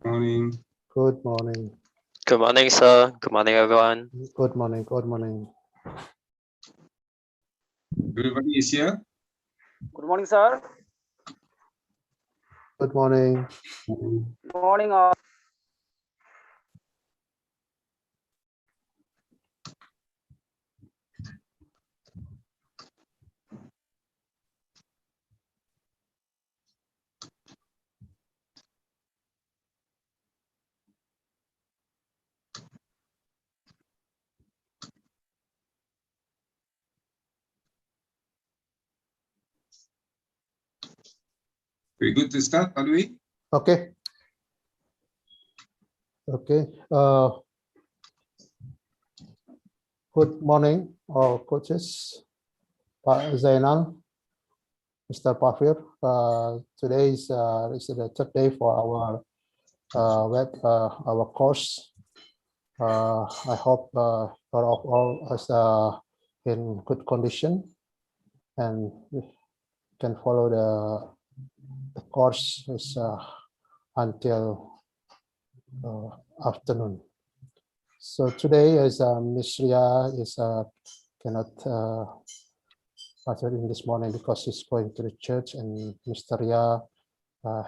Morning. Good morning. Good morning, sir. Good morning, everyone. Good morning. Good morning. Everybody is here? Good morning, sir. Good morning. Good morning, all. Very good to start, are we? Okay. Okay. Good morning, all coaches. Pak Zainal, Mr. Pafir. Today is the third day for our our course. I hope all is in good condition and can follow the course is, until afternoon. So today, as Ms. Ria is cannot attend in this morning because she's going to the church, and Mr. Ria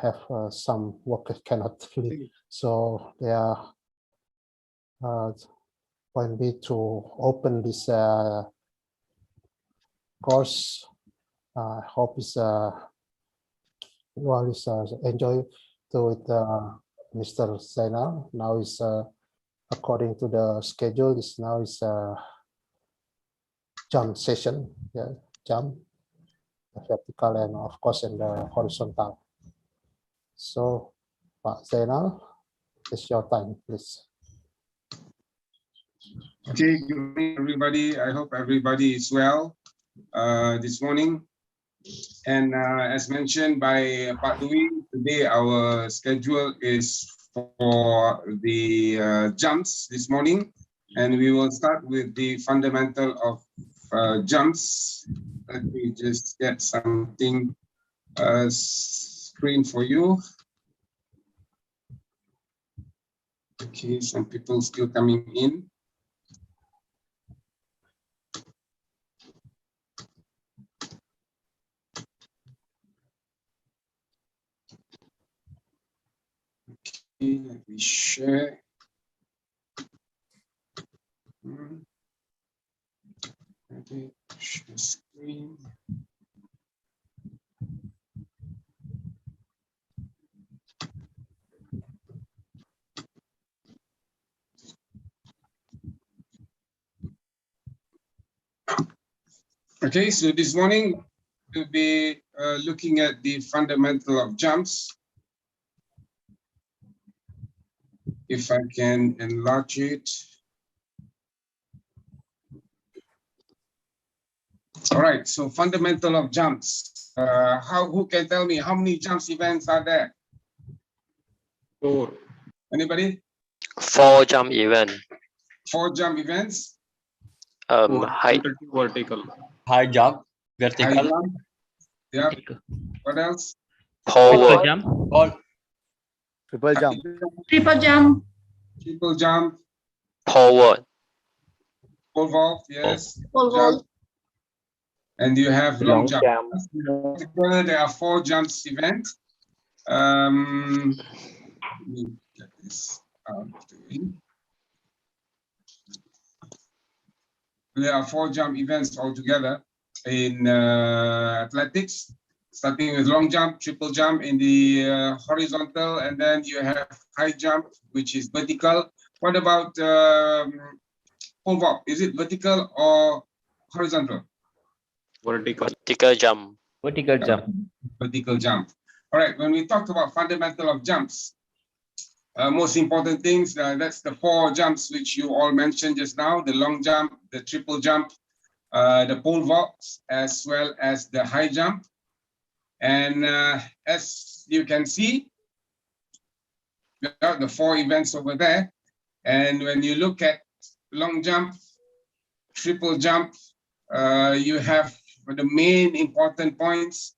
have some work cannot leave. So they are point B to open this course. I hope it's well, it's enjoy to it, Mr. Zainal. Now is according to the schedule. Is now is jump session. Yeah, jump, the vertical and of course in the horizontal. So, Pak Zainal, it's your time, please. Okay, good morning, everybody. I hope everybody is well this morning. And as mentioned by Pak Louis, today our schedule is for the jumps this morning. And we will start with the fundamental of jumps. Let me just get something screen for you. Okay, some people still coming in. Okay, let me share. Okay, share screen. Okay, so this morning we'll be looking at the fundamental of jumps. If I can enlarge it. All right, so fundamental of jumps. Who can tell me how many jumps events are there? 4. Anybody? 4 jump event. 4 jump events. Height. Vertical. High jump, High vertical, jump. Yeah. What else? Forward. jump, all, Triple jump. Triple jump. Triple jump. Forward. Pole vault. Yes. Pole Jump. vault. And you have long jump. Together there are 4 jumps event. Let me get this out of the way. There are 4 jump events altogether in athletics, starting with long jump, triple jump in the horizontal, and then you have high jump, which is vertical. What about pole vault? Is it vertical or horizontal? Vertical. Vertical jump. vertical jump. Vertical jump. All right, when we talk about fundamental of jumps, most important things, that's the 4 jumps which you all mentioned just now, the long jump, the triple jump, the pole vault, as well as the high jump. And as you can see, the 4 events over there. And when you look at long jump, triple jump, you have the main important points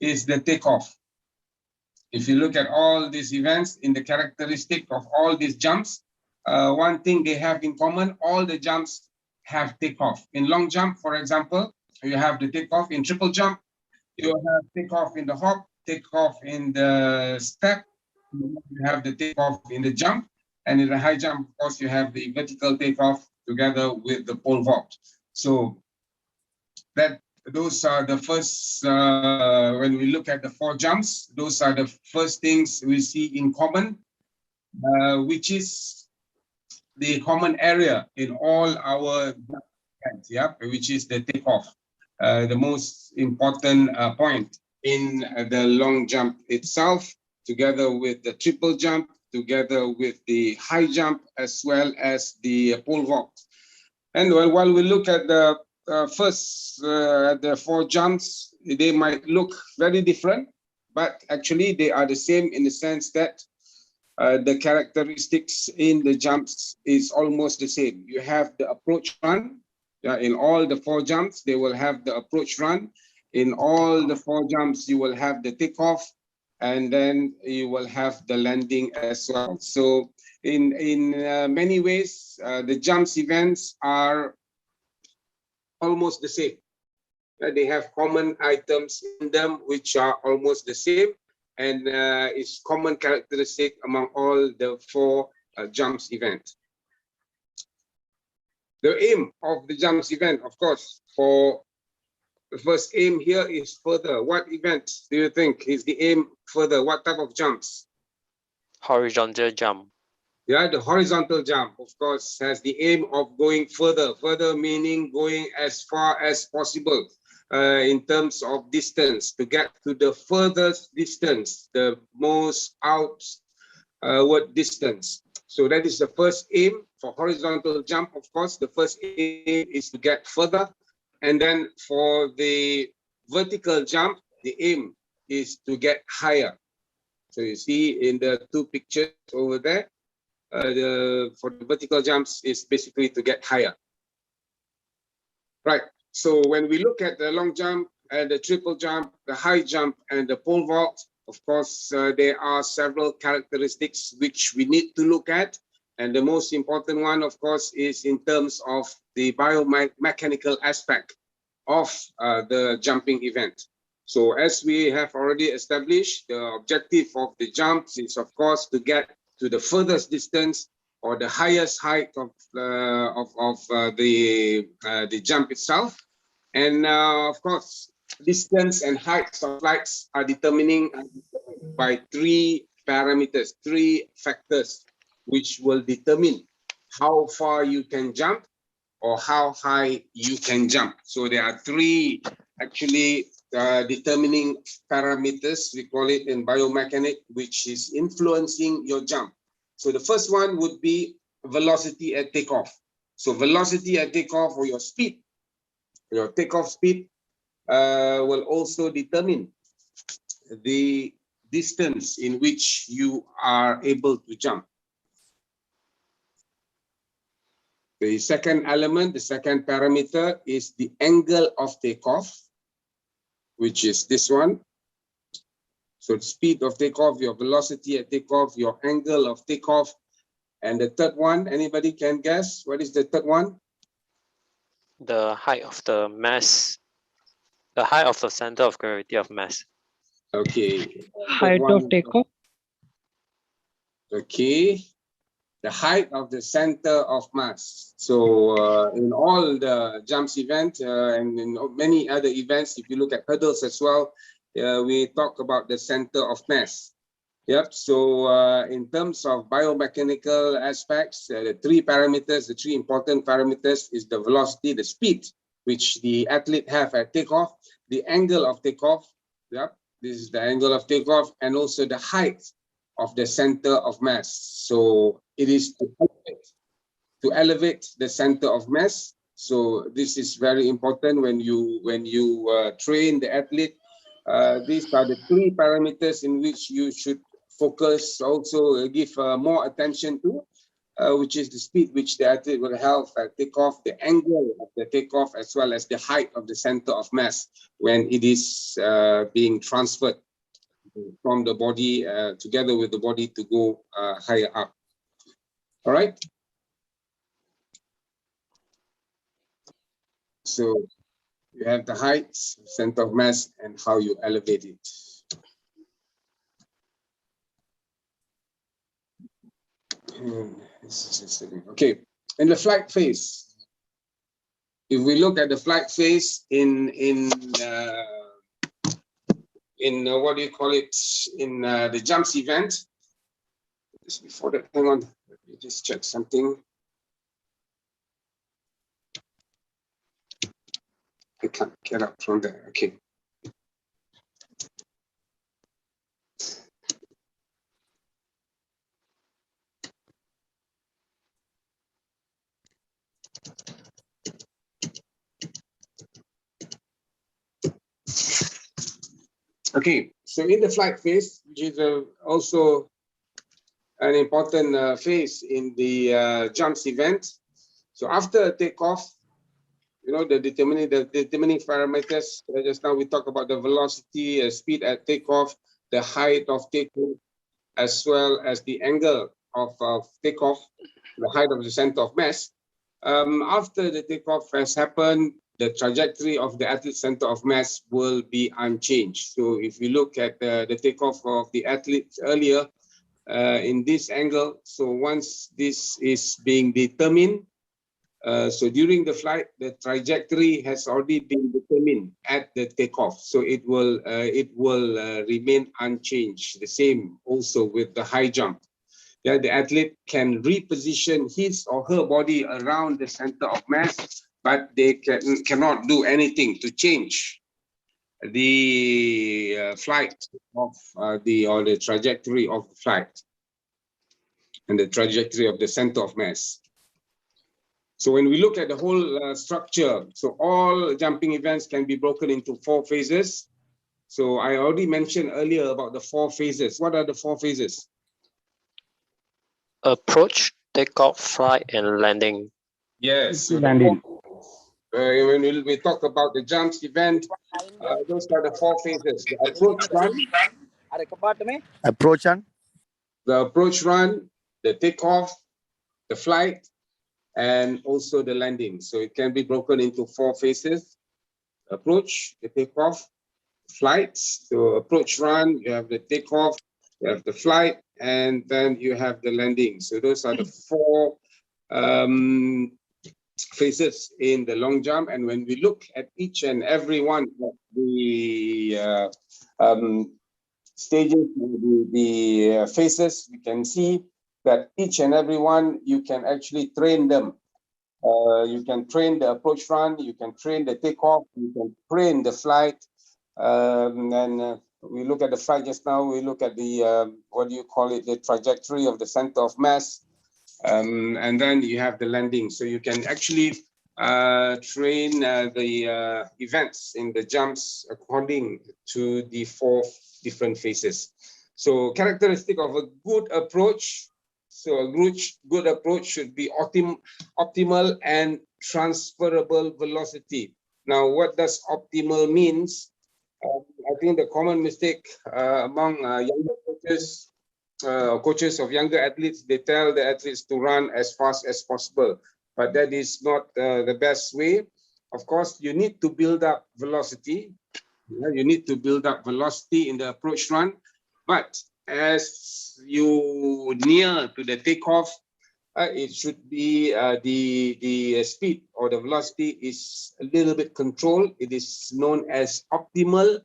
is the takeoff. If you look at all these events in the characteristic of all these jumps, one thing they have in common, all the jumps have takeoff. In long jump, for example, you have the takeoff. In triple jump, you have takeoff in the hop, takeoff in the step, you have the takeoff in the jump, and in the high jump, of course, you have the vertical takeoff together with the pole vault. So those are the first, when we look at the 4 jumps, those are the first things we see in common, which is the common area in all our jumps, yeah, which is the takeoff, the most important point in the long jump itself, together with the triple jump, together with the high jump, as well as the pole vault. And while we look at the the 4 jumps, they might look very different, but actually they are the same in the sense that the characteristics in the jumps is almost the same. You have the approach run. In all the 4 jumps, they will have the approach run. In all the 4 jumps, you will have the takeoff, and then you will have the landing as well. So in many ways, the jumps events are almost the same. They have common items in them which are almost the same, and is common characteristic among all the 4 jumps event. The aim of the jumps event, of course, for the first aim here is further. What event do you think is the aim further? What type of jumps? Horizontal jump. Yeah, the horizontal jump, of course, has the aim of going further. Further meaning going as far as possible in terms of distance, to get to the furthest distance, the most outward distance. So that is the first aim for horizontal jump. Of course, the first aim is to get further. And then for the vertical jump, the aim is to get higher. So you see in the 2 pictures over there, for the vertical jumps is basically to get higher. Right. So when we look at the long jump and the triple jump, the high jump and the pole vault, of course, there are several characteristics which we need to look at. And the most important one, of course, is in terms of the biomechanical aspect of the jumping event. So as we have already established, the objective of the jumps is, of course, to get to the furthest distance or the highest height of the jump itself. And of course, distance and heights of flights are determining by 3 parameters, 3 factors, which will determine how far you can jump or how high you can jump. So there are 3 actually determining parameters, we call it in biomechanics, which is influencing your jump. So the first one would be velocity at takeoff. So velocity at takeoff, or your speed, your takeoff speed, will also determine the distance in which you are able to jump. The second element, the second parameter, is the angle of takeoff, which is this one. So the speed of takeoff, your velocity at takeoff, your angle of takeoff. And the third one, anybody can guess? What is the third one? The height of the mass. The height of the center of gravity of mass. Okay. Height of takeoff. Okay. The height of the center of mass. So in all the jumps event and in many other events, if you look at hurdles as well, we talk about the center of mass. Yep. So in terms of biomechanical aspects, the 3 parameters, the 3 important parameters is the velocity, the speed, which the athlete have at takeoff, the angle of takeoff. Yep. This is the angle of takeoff, and also the height of the center of mass. So it is to elevate the center of mass. So this is very important when you train the athlete. These are the 3 parameters in which you should focus, also give more attention to, which is the speed which the athlete will have at takeoff, the angle of the takeoff, as well as the height of the center of mass when it is being transferred from the body together with the body to go higher up. All right. So you have the height, center of mass, and how you elevate it. Okay, in the flight phase, if we look at the flight phase in what do you call it, in the jumps event. Just before that, hang on, let me just check something. I can't get up from there. Okay. Okay, so in the flight phase, which is also an important phase in the jumps event. So after takeoff, you know, the determining parameters. Just now we talk about the velocity, speed at takeoff, the height of takeoff, as well as the angle of takeoff, the height of the center of mass. After the takeoff has happened, the trajectory of the athlete center of mass will be unchanged. So if you look at the takeoff of the athletes earlier in this angle, so once this is being determined, so during the flight, the trajectory has already been determined at the takeoff. So it will remain unchanged. The same also with the high jump. Yeah, the athlete can reposition his or her body around the center of mass, but they cannot do anything to change the flight of the trajectory of the flight and the trajectory of the center of mass. So when we look at the whole structure, so all jumping events can be broken into 4 phases. So I already mentioned earlier about the 4 phases. What are the 4 phases? Approach, takeoff, flight, and landing. Yes. So Landing. when we talk about the jumps event, those are the 4 phases. The approach run, the takeoff, the flight, and also the landing. So it can be broken into 4 phases: approach, the takeoff, flight. So approach run, you have the takeoff, you have the flight, and then you have the landing. So those are the 4 phases in the long jump. And when we look at each and every one of the stages, the phases, we can see that each and every one, you can actually train them. You can train the approach run, you can train the takeoff, you can train the flight. We look at the flight just now, we look at the, what do you call it, the trajectory of the center of mass. And then you have the landing. So you can actually train the events in the jumps according to the 4 different phases. So characteristic of a good approach. So a good approach should be optimal and transferable velocity. Now, what does optimal means? I think the common mistake among younger coaches of younger athletes, they tell the athletes to run as fast as possible, but that is not the best way. Of course, you need to build up velocity. You need to build up velocity in the approach run, but as you near to the takeoff, it should be the speed or the velocity is a little bit controlled. It is known as optimal,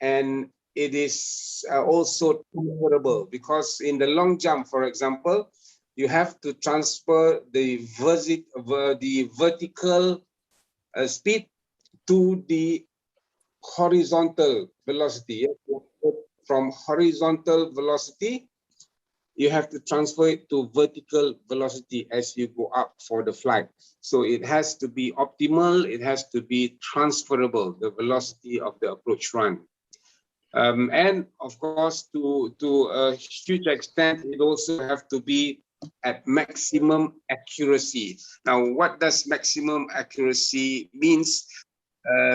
and it is also transferable, because in the long jump, for example, you have to transfer the vertical speed to the horizontal velocity. From horizontal velocity, you have to transfer it to vertical velocity as you go up for the flight. So it has to be optimal, it has to be transferable, the velocity of the approach run. And of course, to a huge extent, it also have to be at maximum accuracy. Now, what does maximum accuracy means?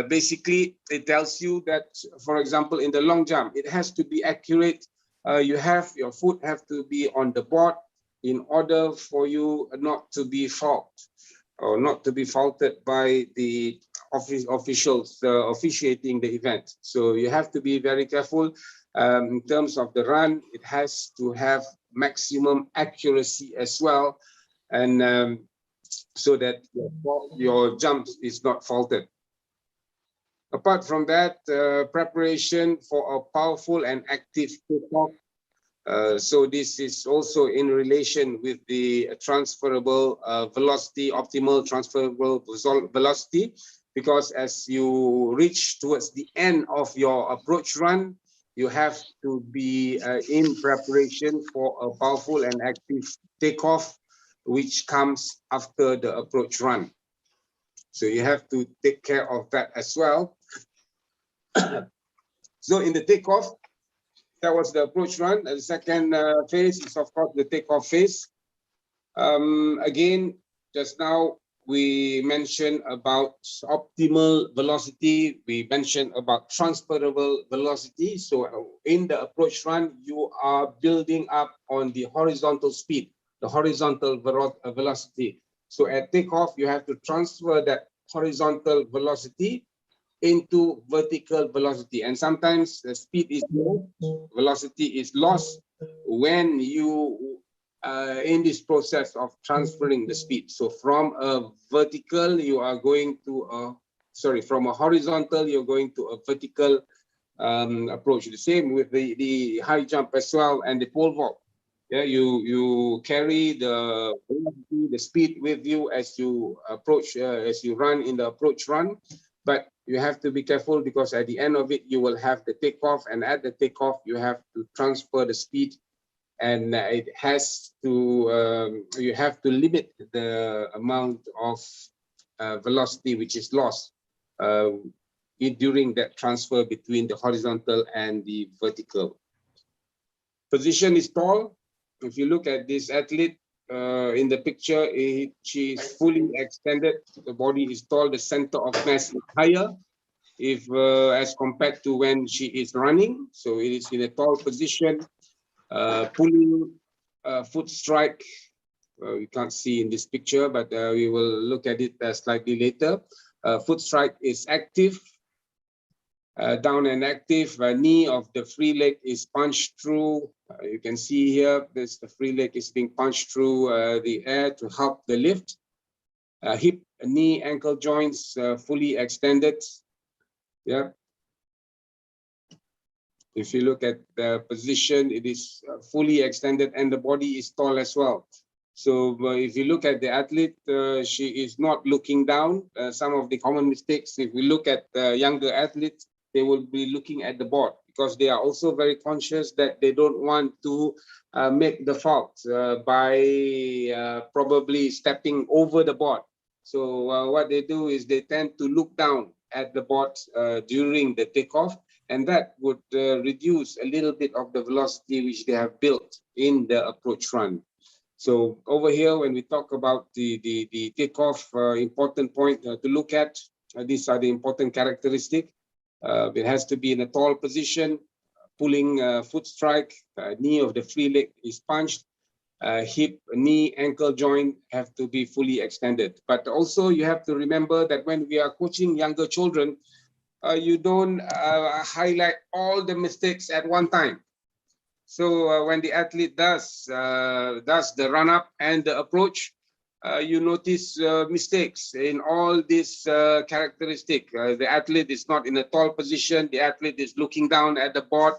Basically, it tells you that, for example, in the long jump, it has to be accurate. Your foot have to be on the board in order for you not to be faulted by the officials officiating the event. So you have to be very careful. In terms of the run, it has to have maximum accuracy as well, and so that your jump is not faulted. Apart from that, preparation for a powerful and active takeoff. So this is also in relation with the transferable velocity, optimal transferable velocity, because as you reach towards the end of your approach run, you have to be in preparation for a powerful and active takeoff, which comes after the approach run. So you have to take care of that as well. So in the takeoff, that was the approach run. The second phase is, of course, the takeoff phase. Again, just now we mentioned about optimal velocity. We mentioned about transferable velocity. So in the approach run, you are building up on the horizontal speed, the horizontal velocity. So at takeoff, you have to transfer that horizontal velocity into vertical velocity, and sometimes the speed is low, velocity is lost when you in this process of transferring the speed. So from a vertical, you are going to from a horizontal, you're going to a vertical approach. The same with the high jump as well, and the pole vault. Yeah, you carry the velocity, the speed with you as you approach, as you run in the approach run. But you have to be careful, because at the end of it, you will have the takeoff, and at the takeoff, you have to transfer the speed, and it has to you have to limit the amount of velocity which is lost during that transfer between the horizontal and the vertical. Position is tall. If you look at this athlete in the picture, she is fully extended. The body is tall. The center of mass is higher if as compared to when she is running. So it is in a tall position, pulling foot strike. We can't see in this picture, but we will look at it slightly later. Foot strike is active. Down and active, knee of the free leg is punched through. You can see here, the free leg is being punched through the air to help the lift. Hip, knee, ankle joints fully extended. Yeah. If you look at the position, it is fully extended, and the body is tall as well. So if you look at the athlete, she is not looking down. Some of the common mistakes, if we look at younger athletes, they will be looking at the board, because they are also very conscious that they don't want to make the fault by probably stepping over the board. So what they do is they tend to look down at the board during the takeoff, and that would reduce a little bit of the velocity which they have built in the approach run. So over here, when we talk about the takeoff, important point to look at, these are the important characteristics. It has to be in a tall position, pulling foot strike, knee of the free leg is punched, hip, knee, ankle joint have to be fully extended. But also you have to remember that when we are coaching younger children, you don't highlight all the mistakes at one time. So when the athlete does the run up and the approach, you notice mistakes in all these characteristics. The athlete is not in a tall position. The athlete is looking down at the board.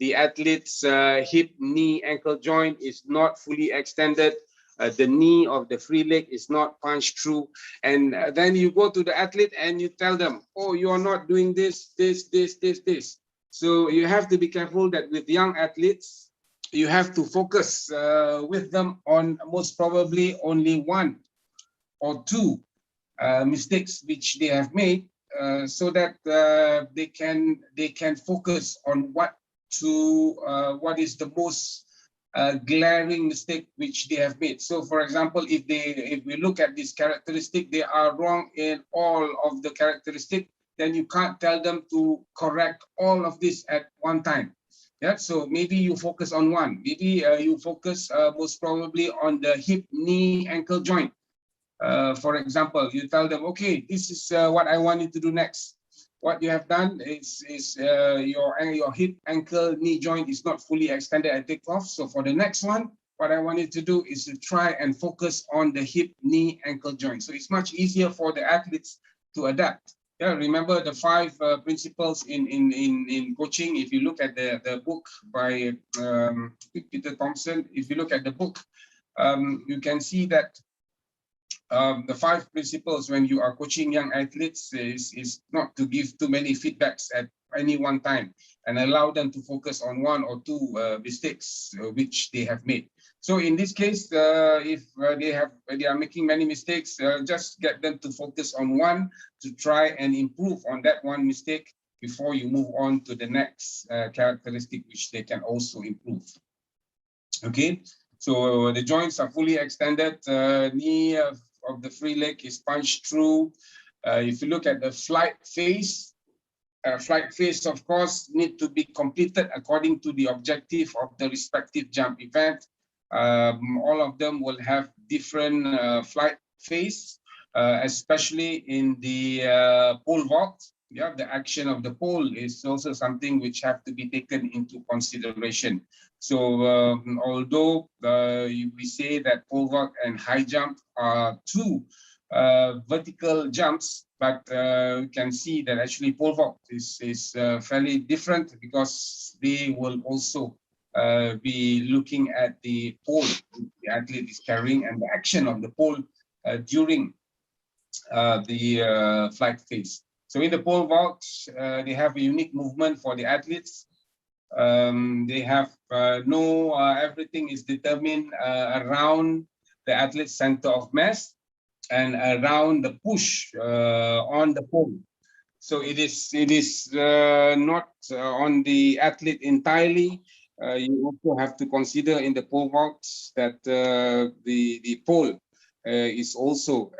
The athlete's hip, knee, ankle joint is not fully extended. The knee of the free leg is not punched through. And then you go to the athlete and you tell them, oh, you are not doing this. So you have to be careful that with young athletes, you have to focus with them on most probably only one or two mistakes which they have made, so that they can focus on what is the most glaring mistake which they have made. So, for example, if we look at this characteristic, they are wrong in all of the characteristic. then you can't tell them to correct all of this at one time. Yeah, so maybe you focus on one. Maybe you focus most probably on the hip, knee, ankle joint. For example, you tell them, okay, this is what I want you to do next. What you have done is your hip, ankle, knee joint is not fully extended at takeoff. So for the next one, what I want you to do is to try and focus on the hip, knee, ankle joint. So it's much easier for the athletes to adapt. Yeah, remember the 5 principles in coaching. If you look at the book by Peter Thompson, if you look at the book, you can see that the 5 principles when you are coaching young athletes is not to give too many feedbacks at any one time and allow them to focus on 1 or 2 mistakes which they have made. So in this case, if they are making many mistakes, just get them to focus on 1 to try and improve on that 1 mistake before you move on to the next characteristic which they can also improve. Okay, so the joints are fully extended, knee of the free leg is punched through. If you look at the flight phase, of course, need to be completed according to the objective of the respective jump event. All of them will have different flight phase, especially in the pole vault. Yeah, the action of the pole is also something which have to be taken into consideration. So although we say that pole vault and high jump are 2 vertical jumps, but you can see that actually pole vault is fairly different because they will also be looking at the pole the athlete is carrying and the action of the pole during the flight phase. So in the pole vault, they have a unique movement for the athletes. They have everything is determined around the athlete's center of mass and around the push on the pole. So it is not on the athlete entirely. You also have to consider in the pole vault that the pole is also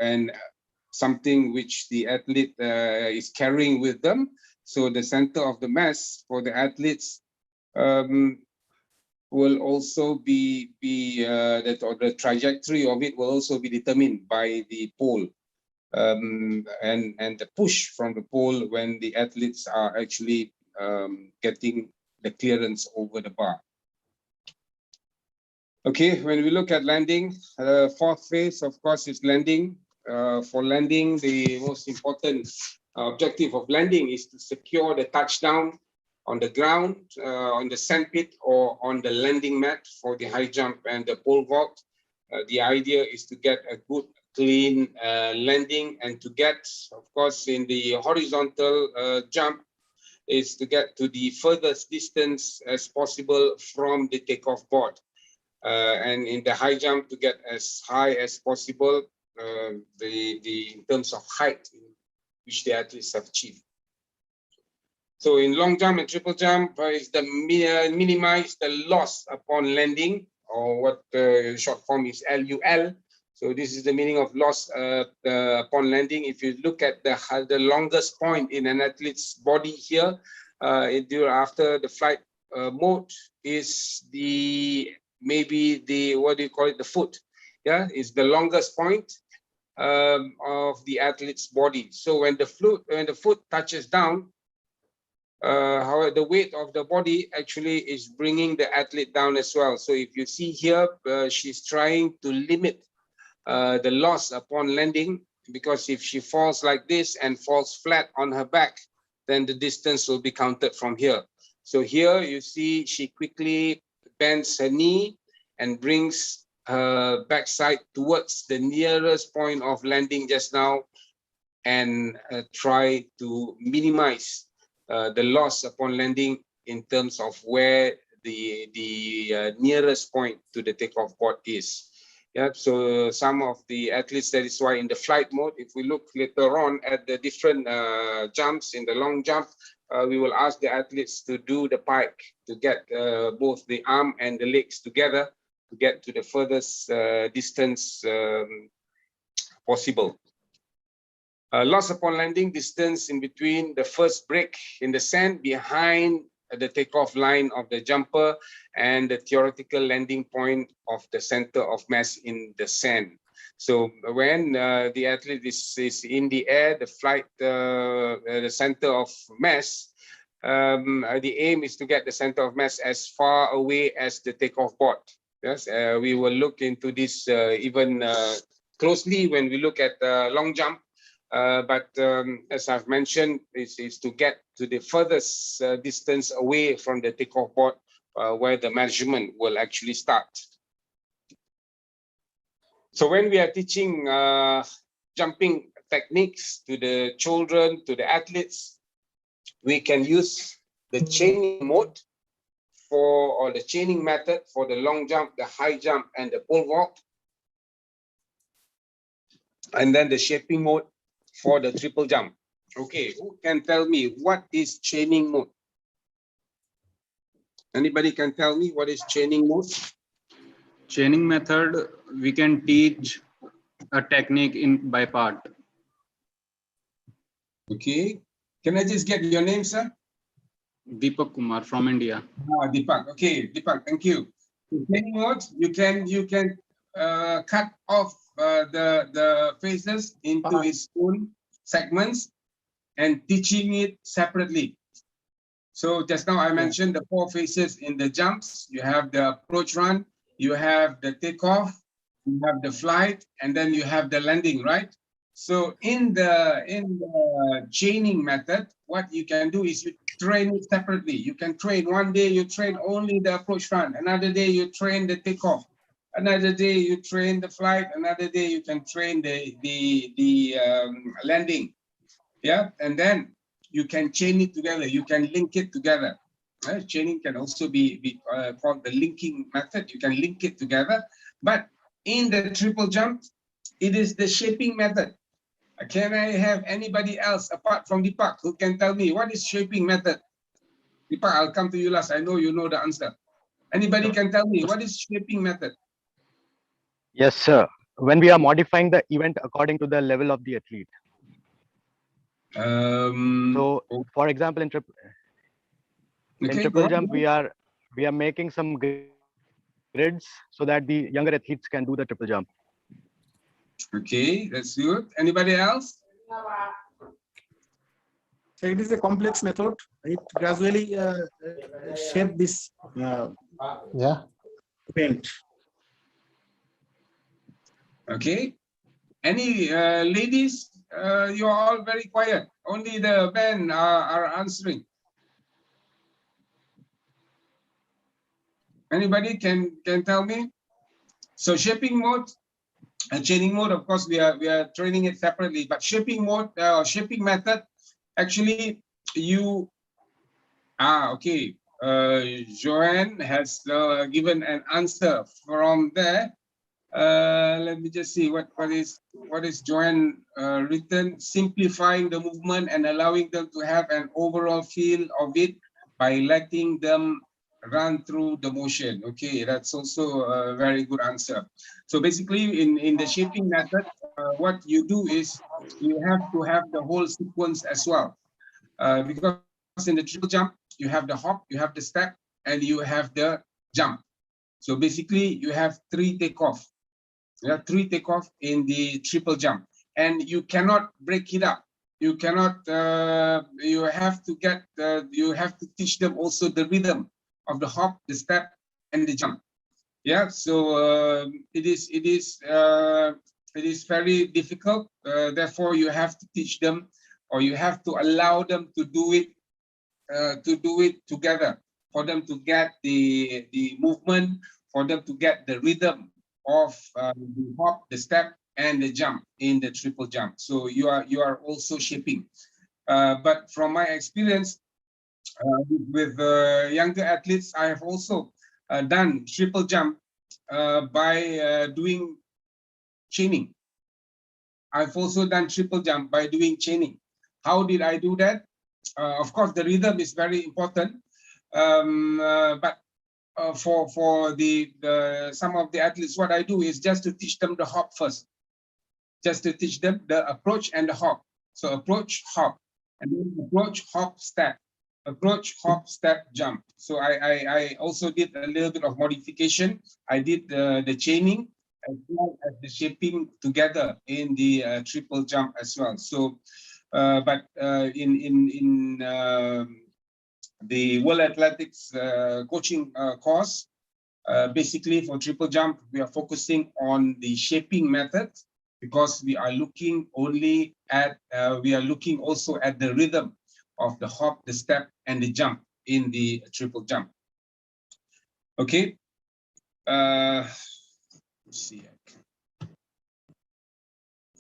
something which the athlete is carrying with them. So the center of the mass for the athletes will also be the trajectory of it will also be determined by the pole and the push from the pole when the athletes are actually getting the clearance over the bar. Okay, when we look at landing, 4th phase, of course, is landing. For landing, the most important objective of landing is to secure the touchdown on the ground, on the sandpit, or on the landing mat for the high jump and the pole vault. The idea is to get a good, clean landing and to get, of course, in the horizontal jump, is to get to the furthest distance as possible from the takeoff board. And in the high jump, to get as high as possible in terms of height which the athletes have achieved. So in long jump and triple jump is the minimize the loss upon landing, or what the short form is LUL. So this is the meaning of loss upon landing. If you look at the longest point in an athlete's body here, after the flight mode is maybe the what do you call it, the foot. Yeah, is the longest point of the athlete's body. So when the foot touches down, however, the weight of the body actually is bringing the athlete down as well. So if you see here, she's trying to limit the loss upon landing, because if she falls like this and falls flat on her back, then the distance will be counted from here. So here you see she quickly bends her knee and brings her backside towards the nearest point of landing just now, and try to minimize the loss upon landing in terms of where the nearest point to the takeoff board is. Yeah, so some of the athletes, that is why in the flight mode, if we look later on at the different jumps in the long jump, we will ask the athletes to do the pike to get both the arm and the legs together to get to the furthest distance possible. Loss upon landing distance in between the first break in the sand behind the takeoff line of the jumper and the theoretical landing point of the center of mass in the sand. So when the athlete is in the air, the flight, the center of mass, the aim is to get the center of mass as far away as the takeoff board. Yes, we will look into this even closely when we look at long jump. But as I've mentioned, is to get to the furthest distance away from the takeoff board where the measurement will actually start. So when we are teaching jumping techniques to the children, to the athletes, we can use the chaining mode or the chaining method for the long jump, the high jump, and the pole vault. And then the shaping mode for the triple jump. Okay, who can tell me what is chaining mode? Anybody can tell me what is chaining mode? Chaining method, we can teach a technique by part. Okay, can I just get your name, sir? Deepak Kumar from India. Deepak. Okay, Deepak, thank you. In chaining mode, you can cut off the phases into its own segments and teaching it separately. So just now I mentioned the 4 phases in the jumps. You have the approach run, you have the takeoff, you have the flight, and then you have the landing, right? So in the chaining method, what you can do is you train it separately. You can train one day, you train only the approach run. Another day you train the takeoff. Another day you train the flight. Another day you can train the landing. Yeah, and then you can chain it together. You can link it together. Right? Chaining can also be called the linking method. You can link it together. But in the triple jump, it is the shaping method. Can I have anybody else apart from Deepak who can tell me what is shaping method? Deepak, I'll come to you last. I know you know the answer. Anybody can tell me what is shaping method? Yes, sir. When we are modifying the event according to the level of the athlete. So, for example, in triple jump, we are making some grids so that the younger athletes can do the triple jump. Okay, that's good. Anybody else? So it is a complex method. It gradually shape this event. Okay. Any ladies? You are all very quiet. Only the men are answering. Anybody can tell me? So shaping mode and chaining mode, of course, we are training it separately. But shaping mode, shaping method, actually, you okay. Joanne has given an answer from there. Let me just see what is Joanne written. Simplifying the movement and allowing them to have an overall feel of it by letting them run through the motion. Okay, that's also a very good answer. So basically, in the shaping method, what you do is you have to have the whole sequence as well, because in the triple jump you have the hop, you have the step, and you have the jump. So basically, you have 3 takeoff. There are 3 takeoff in the triple jump, and you cannot break it up. You cannot. You have to get. You have to teach them also the rhythm of the hop, the step, and the jump. Yeah. So it is very difficult. Therefore, you have to teach them, or you have to allow them to do it. Together for them to get the movement, for them to get the rhythm of the hop, the step, and the jump in the triple jump. So you are also shaping. But from my experience with younger athletes, I have also done triple jump by doing chaining. I've also done triple jump by doing chaining. How did I do that? Of course, the rhythm is very important. But for the some of the athletes, what I do is just to teach them the hop first, just to teach them the approach and the hop. So approach, hop, and then approach, hop, step. Approach, hop, step, jump. So I also did a little bit of modification. I did the chaining as well as the shaping together in the triple jump as well. So, but in the World Athletics coaching course, basically for triple jump, we are focusing on the shaping method because we are looking only at, we are looking also at the rhythm of the hop, the step, and the jump in the triple jump. Okay. Let's see.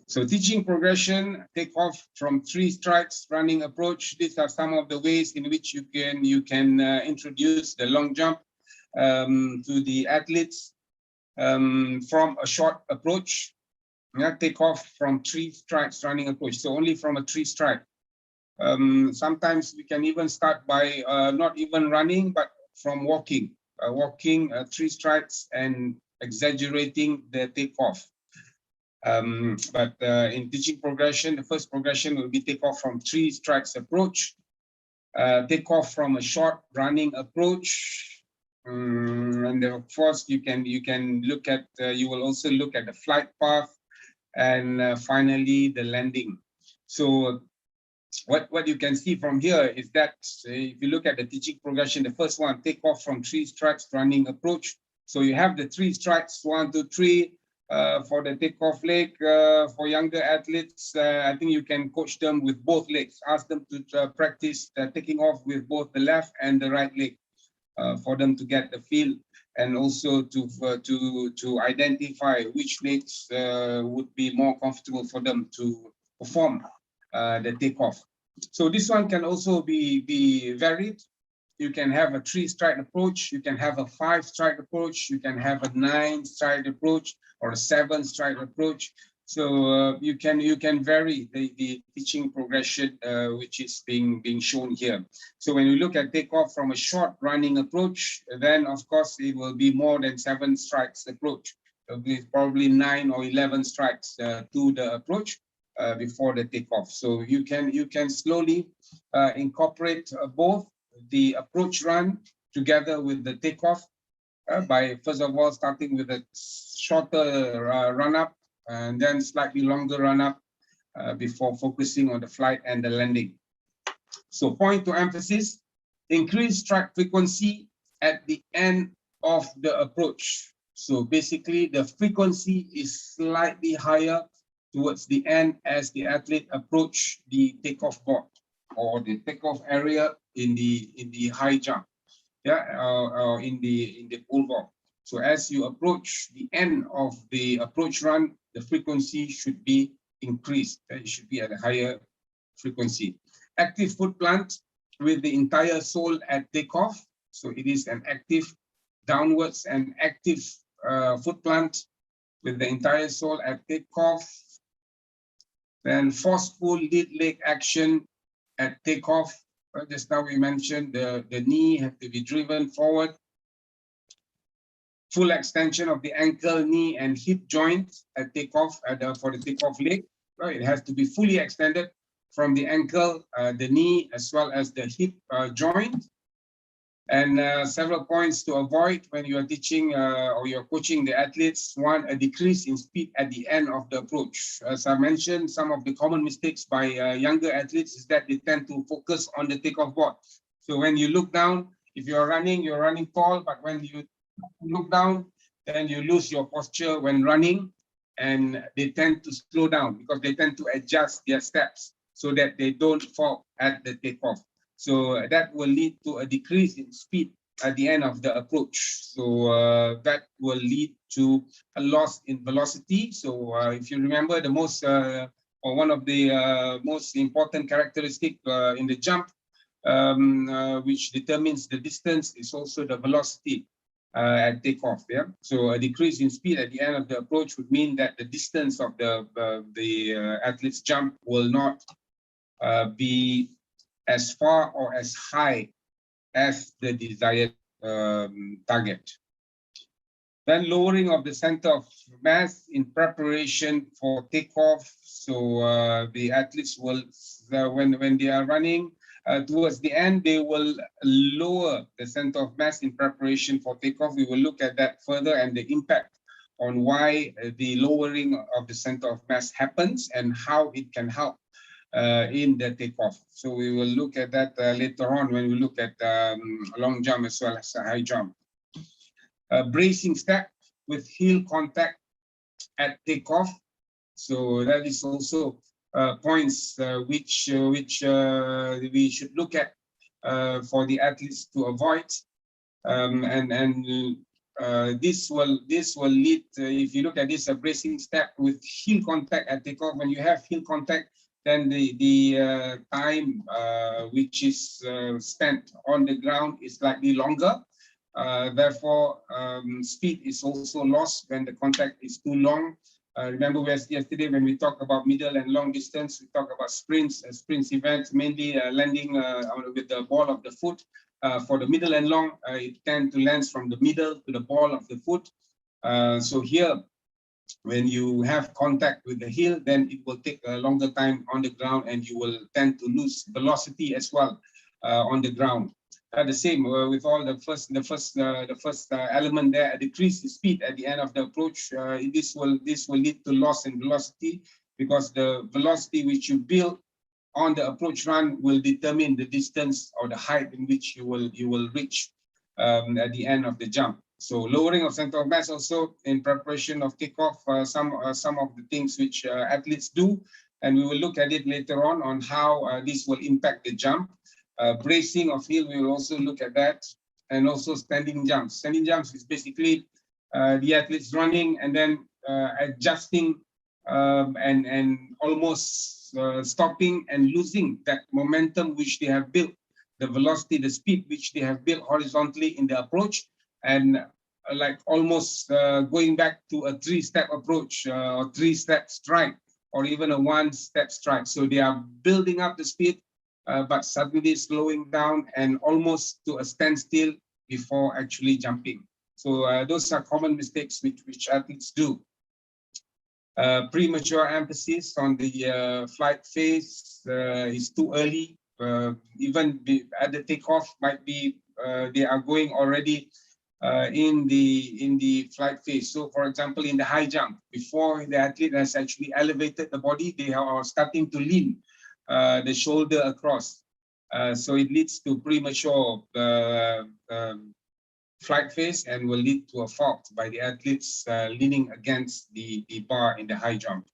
So teaching progression, take off from 3 strikes, running approach. These are some of the ways in which you can introduce the long jump to the athletes from a short approach. Yeah, take off from 3 strikes, running approach. So only from a 3 strike. Sometimes we can even start by not even running, but from walking, 3 strikes and exaggerating the takeoff. But in teaching progression, the first progression will be take off from 3 strikes approach, take off from a short running approach, and of course you can look at you will also look at the flight path, and finally the landing. So what you can see from here is that if you look at the teaching progression, the first one, take off from 3 strikes running approach. So you have the 3 strikes, 1, 2, 3 for the takeoff leg. For younger athletes, I think you can coach them with both legs. Ask them to practice taking off with both the left and the right leg for them to get the feel, and also to identify which legs would be more comfortable for them to perform the takeoff. So this one can also be varied. You can have a 3 strike approach, you can have a 5 strike approach, you can have a 9 strike approach, or a 7 strike approach. So you can vary the teaching progression which is being shown here. So when you look at takeoff from a short running approach, then of course it will be more than 7 strikes approach. It will be probably 9 or 11 strikes to the approach before the takeoff. So you can slowly incorporate both the approach run together with the takeoff by first of all starting with a shorter run up and then slightly longer run up before focusing on the flight and the landing. So point to emphasis, increase strike frequency at the end of the approach. So basically the frequency is slightly higher towards the end as the athlete approach the takeoff board or the takeoff area in the high jump, yeah, or in the pole vault. So as you approach the end of the approach run, the frequency should be increased. It should be at a higher frequency. Active foot plant with the entire sole at takeoff. So it is an active downwards and active foot plant with the entire sole at takeoff. Then forceful lead leg action at takeoff. Just now we mentioned the knee has to be driven forward. Full extension of the ankle, knee, and hip joints at takeoff for the takeoff leg. It has to be fully extended from the ankle, the knee, as well as the hip joint. And several points to avoid when you are teaching or you're coaching the athletes. One, a decrease in speed at the end of the approach. As I mentioned, some of the common mistakes by younger athletes is that they tend to focus on the takeoff board. So when you look down, if you're running tall, but when you look down, then you lose your posture when running, and they tend to slow down because they tend to adjust their steps so that they don't fall at the takeoff. So that will lead to a decrease in speed at the end of the approach. So that will lead to a loss in velocity. So if you remember, the most or one of the most important characteristic in the jump, which determines the distance, is also the velocity at takeoff. Yeah. So a decrease in speed at the end of the approach would mean that the distance of the athlete's jump will not be as far or as high as the desired target. Then lowering of the center of mass in preparation for takeoff. So the athletes will, when they are running towards the end, they will lower the center of mass in preparation for takeoff. We will look at that further and the impact on why the lowering of the center of mass happens and how it can help in the takeoff. So we will look at that later on when we look at long jump as well as high jump. Bracing step with heel contact at takeoff. So that is also points which we should look at for the athletes to avoid. This will lead, if you look at this, a bracing step with heel contact at takeoff. When you have heel contact, then the time which is spent on the ground is slightly longer. Therefore, speed is also lost when the contact is too long. Remember yesterday when we talked about middle and long distance, we talked about sprints events, mainly landing with the ball of the foot. For the middle and long, it tends to land from the middle to the ball of the foot. So here, when you have contact with the heel, then it will take a longer time on the ground and you will tend to lose velocity as well on the ground. The same with all the first element there, decrease the speed at the end of the approach. This will lead to loss in velocity, because the velocity which you build on the approach run will determine the distance or the height in which you will reach at the end of the jump. So lowering of center of mass also in preparation of takeoff, some of the things which athletes do, and we will look at it later on how this will impact the jump. Bracing of heel, we will also look at that, and also standing jumps. Standing jumps is basically the athletes running and then adjusting and almost stopping and losing that momentum which they have built, the velocity, the speed which they have built horizontally in the approach, and like almost going back to a 3-step approach or 3-step strike, or even a 1-step strike. So they are building up the speed, but suddenly slowing down and almost to a standstill before actually jumping. So those are common mistakes which athletes do. Premature emphasis on the flight phase is too early. Even at the takeoff, might be they are going already in the flight phase. So, for example, in the high jump, before the athlete has actually elevated the body, they are starting to lean the shoulder across. So it leads to premature flight phase and will lead to a fault by the athletes leaning against the bar in the high jump.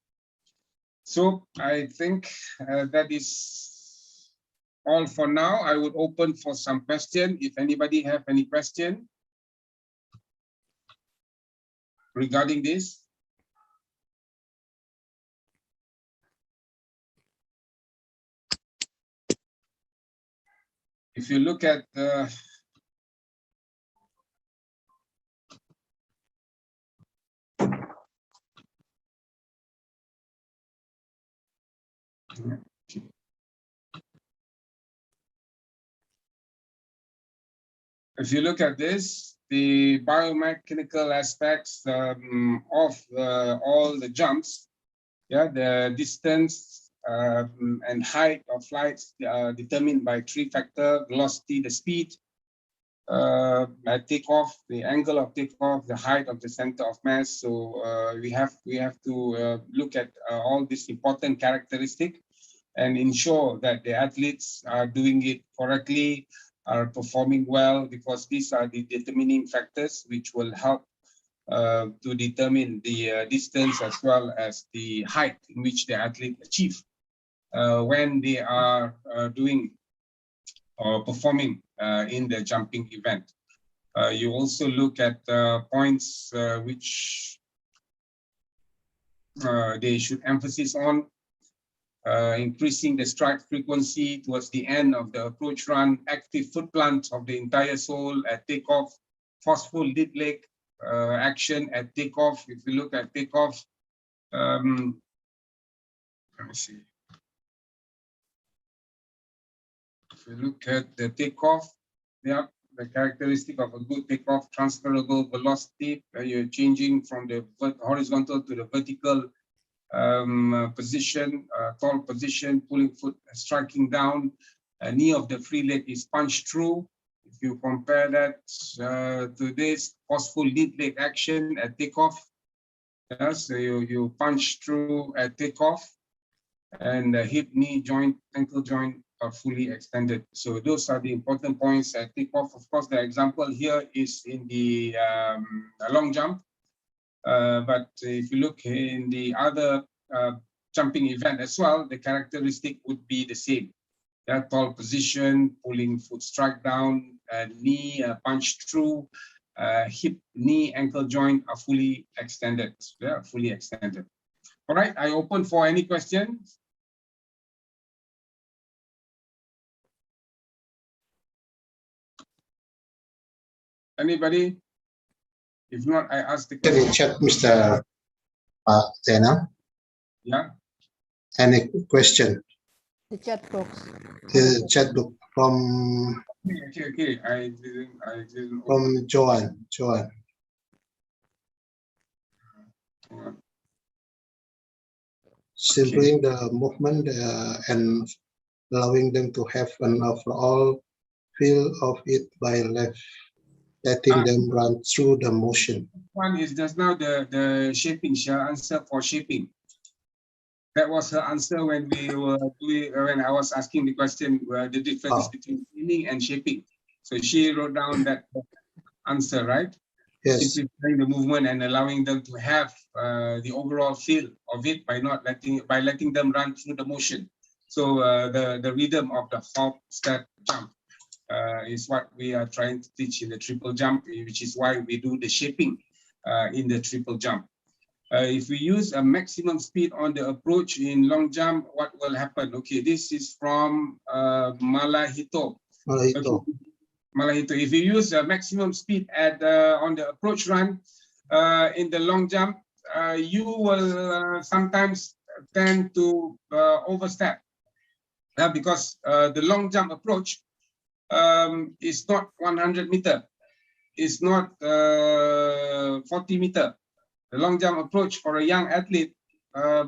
So I think that is all for now. I would open for some question. If anybody have any question regarding this. If you look at if you look at this, the biomechanical aspects of all the jumps, yeah, the distance and height of flights are determined by 3 factors: velocity, the speed, at takeoff, the angle of takeoff, the height of the center of mass. So we have to look at all these important characteristics and ensure that the athletes are doing it correctly, are performing well, because these are the determining factors which will help to determine the distance as well as the height in which the athlete achieve when they are doing or performing in the jumping event. You also look at points which they should emphasize on. Increasing the strike frequency towards the end of the approach run, active foot plant of the entire sole at takeoff, forceful lead leg action at takeoff. If you look at takeoff, let me see. If you look at the takeoff, yeah, the characteristic of a good takeoff, transferable velocity. You're changing from the horizontal to the vertical position, tall position, pulling foot, striking down. Knee of the free leg is punched through. If you compare that to this forceful lead leg action at takeoff, so you punch through at takeoff, and the hip, knee joint, ankle joint are fully extended. So those are the important points at takeoff. Of course, the example here is in the long jump. But if you look in the other jumping event as well, the characteristic would be the same. That tall position, pulling foot strike down, knee punch through, hip, knee, ankle joint are fully extended. Yeah, fully extended. All right, I open for any questions. Anybody? If not, I ask the Can you question. check, Mr. Zainal? Yeah. Any question? The chat box. The chat book from Okay. I didn't. from Joan. Simply the movement and allowing them to have an overall feel of it by letting them run through the motion. One is just now the shaping. She answer for shaping. That was her answer when we were doing, when I was asking the question, the difference between cleaning and shaping. So she wrote down that answer, right? Yes. Simplifying the movement and allowing them to have the overall feel of it by letting them run through the motion. So the rhythm of the hop, step, jump is what we are trying to teach in the triple jump, which is why we do the shaping in the triple jump. If we use a maximum speed on the approach in long jump, what will happen? Okay, this is from Malahito. Malahito. Malahito. If you use a maximum speed at on the approach run in the long jump, you will sometimes tend to overstep because the long jump approach is not 100 meter. It's not 40 meter. The long jump approach for a young athlete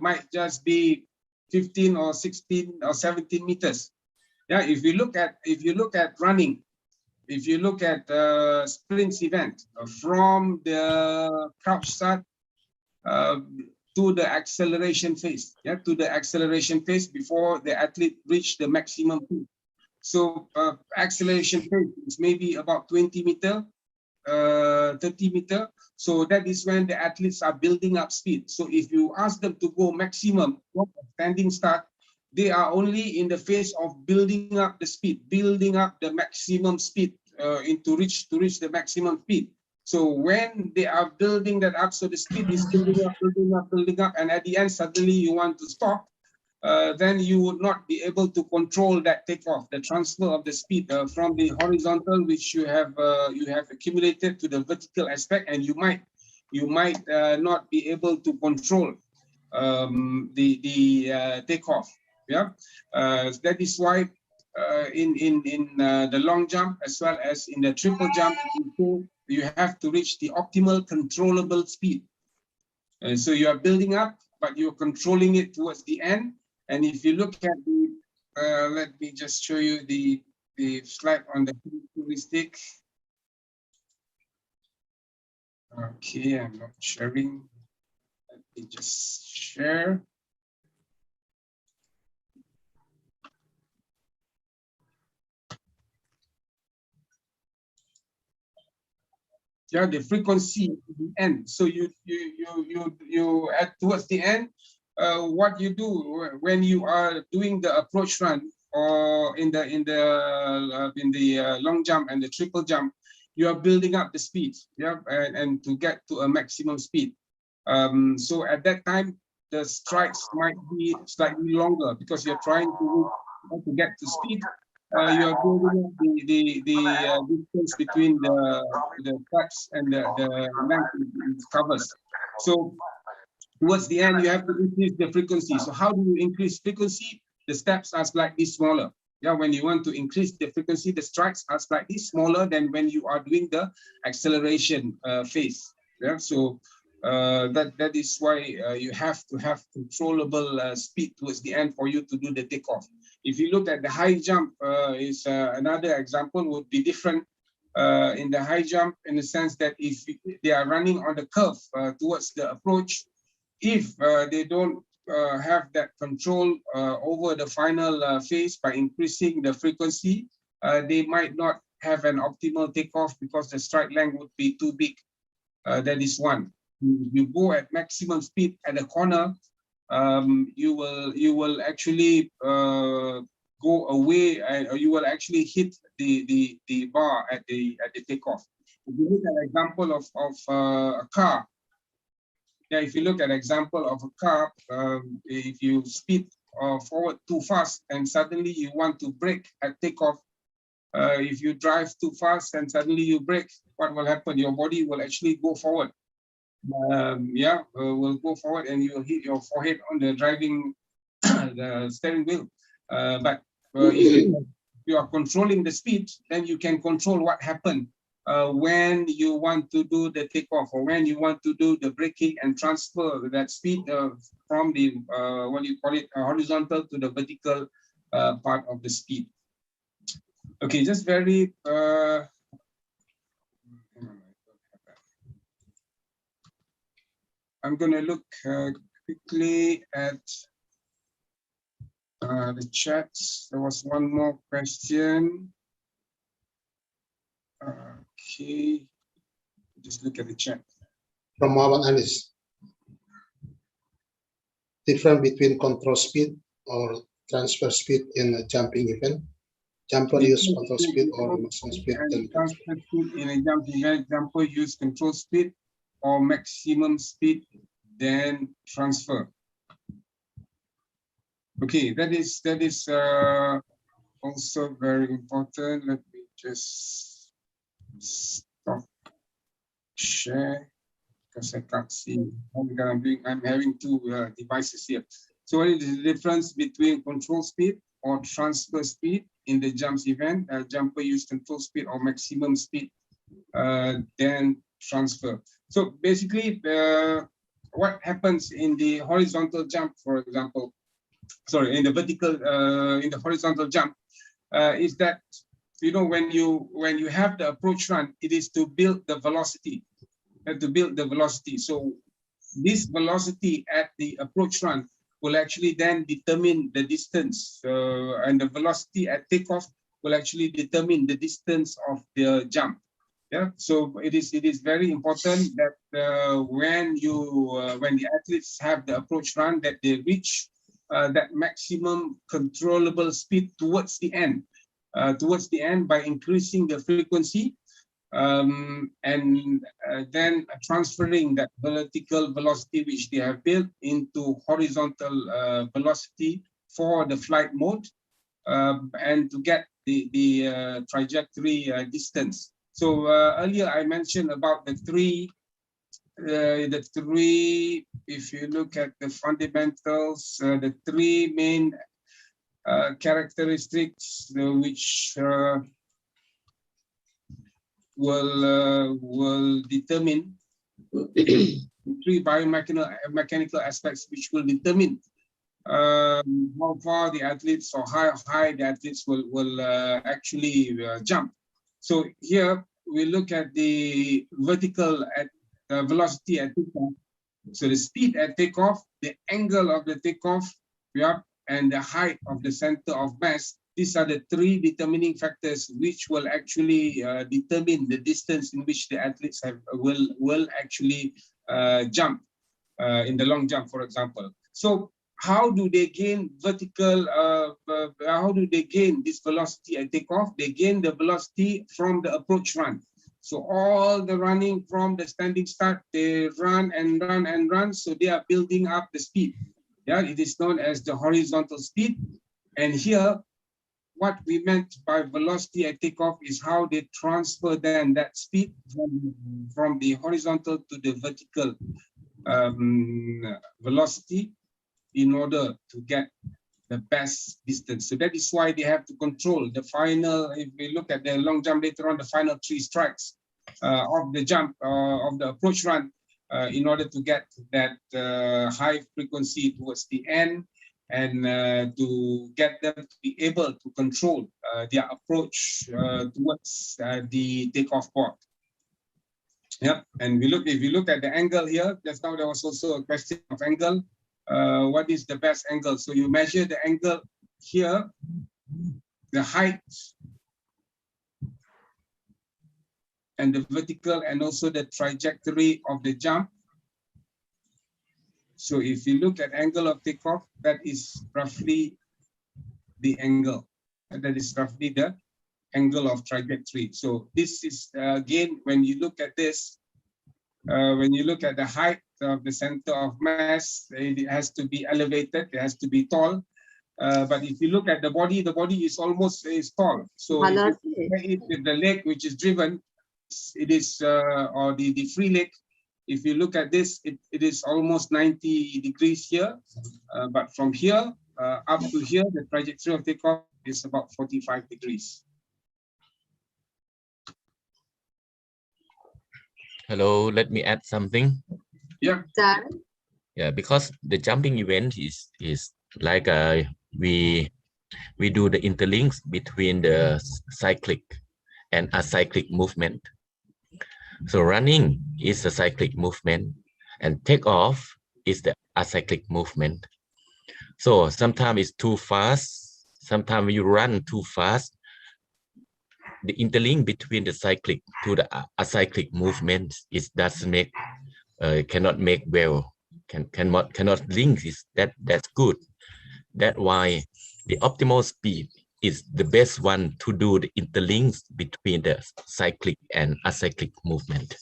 might just be 15 or 16 or 17 meters. Yeah, if you look at running, if you look at sprints event from the crouch start to the acceleration phase, to the acceleration phase before the athlete reach the maximum peak. So acceleration phase is maybe about 20 meter, 30 meter. So that is when the athletes are building up speed. So if you ask them to go maximum standing start, they are only in the phase of building up the speed, building up the maximum speed to reach the maximum speed. So when they are building that up, so the speed is building up, and at the end suddenly you want to stop, then you would not be able to control that takeoff, the transfer of the speed from the horizontal, which you have accumulated, to the vertical aspect, and you might not be able to control the takeoff. Yeah, that is why in the long jump as well as in the triple jump, you have to reach the optimal controllable speed. So you are building up, but you're controlling it towards the end. And if you look at the, let me just show you the slide on the characteristic. Okay, I'm not sharing. Let me just share. Yeah, the frequency at the end. So you at towards the end, what you do when you are doing the approach run or in the long jump and the triple jump, you are building up the speed, yeah, and to get to a maximum speed. So at that time, the strides might be slightly longer because you're trying to get to speed. You are building up the distance between the tracks and the length it covers. So towards the end, you have to increase the frequency. So how do you increase frequency? The steps are slightly smaller. Yeah, when you want to increase the frequency, the strikes are slightly smaller than when you are doing the acceleration phase. Yeah, so that is why you have to have controllable speed towards the end for you to do the takeoff. If you look at the high jump, is another example would be different. In the high jump, in the sense that if they are running on the curve towards the approach, if they don't have that control over the final phase by increasing the frequency, they might not have an optimal takeoff because the strike length would be too big. That is one. If you go at maximum speed at the corner, you will actually go away, or you will actually hit the bar at the takeoff. If you look at an example of a car, yeah, if you look at an example of a car, if you speed forward too fast and suddenly you want to brake at takeoff, if you drive too fast and suddenly you brake, what will happen? Your body will actually go forward. Will go forward and you will hit your forehead on the driving the steering wheel. But if you are controlling the speed, then you can control what happened when you want to do the takeoff, or when you want to do the braking and transfer that speed from the what you call it, horizontal to the vertical part of the speed. Okay, just very I'm going to look quickly at the chats. There was one more question. Okay, just look at the chat. From Muhammad Anis. Difference between control speed or transfer speed in a jumping event. Jumper use control speed or maximum speed. Transfer speed in a jumping event. Jumper use control speed or maximum speed, then transfer. Okay, that is also very important. Let me just stop share because I can't see. I'm having two devices here. So what is the difference between control speed or transfer speed in the jumps event? Jumper use control speed or maximum speed, then transfer. So basically, what happens in the horizontal jump, for example, sorry, in the vertical, in the horizontal jump, is that, you know, when you have the approach run, it is to build the velocity, So this velocity at the approach run will actually then determine the distance, and the velocity at takeoff will actually determine the distance of the jump. Yeah, so it is very important that when the athletes have the approach run, that they reach that maximum controllable speed towards the end by increasing the frequency, and then transferring that vertical velocity which they have built into horizontal velocity for the flight mode, and to get the trajectory distance. So earlier I mentioned about the three, if you look at the fundamentals, the three main characteristics which will determine three biomechanical aspects which will determine how far the athletes or how high the athletes will actually jump. So here we look at the vertical at velocity at takeoff. So the speed at takeoff, the angle of the takeoff, and the height of the center of mass. These are the three determining factors which will actually determine the distance in which the athletes will actually jump in the long jump, for example. So how do they gain vertical, how do they gain this velocity at takeoff? They gain the velocity from the approach run. So all the running from the standing start, they run and run and run. So they are building up the speed. Yeah, it is known as the horizontal speed. And here, what we meant by velocity at takeoff is how they transfer then that speed from the horizontal to the vertical velocity in order to get the best distance. So that is why they have to control the final. If we look at the long jump later on, the final 3 strikes of the jump of the approach run, in order to get that high frequency towards the end, and to get them to be able to control their approach towards the takeoff port. Yep, and if you look at the angle here, just now there was also a question of angle. What is the best angle? So you measure the angle here, the height, and the vertical, and also the trajectory of the jump. So if you look at angle of takeoff, that is roughly the angle. And that is roughly the angle of trajectory. So this is, again, when you look at this, when you look at the height of the center of mass, it has to be elevated, it has to be tall. But if you look at the body is almost tall. So if you compare it with the leg which is driven, it is, or the free leg, if you look at this, it is almost 90 degrees here. But from here up to here, the trajectory of takeoff is about 45 degrees. Hello, let me add something. Yeah. Yeah, because the jumping event is like we do the interlinks between the cyclic and acyclic movement. So running is a cyclic movement, and takeoff is the acyclic movement. So sometimes it's too fast, sometimes you run too fast. The interlink between the cyclic to the acyclic movement is doesn't make cannot make well, cannot link is that's good. That's why the optimal speed is the best one to do the interlinks between the cyclic and acyclic movement.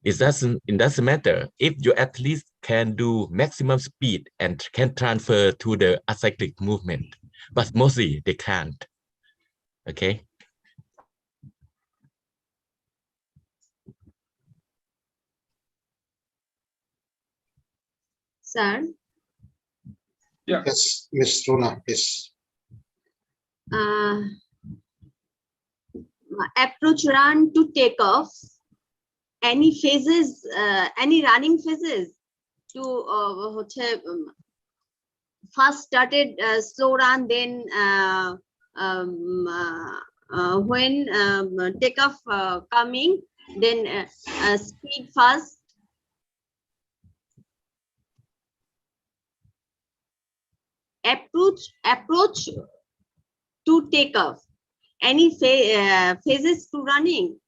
It doesn't matter if your athletes can do maximum speed and can transfer to the acyclic movement, but mostly they can't. Okay. Sir, Yeah. Yes, Ms. Runa, please. approach run to take off. Any phases, any running phases to first started slow run, then when takeoff coming, then speed fast. Approach to take off. Any phases to running?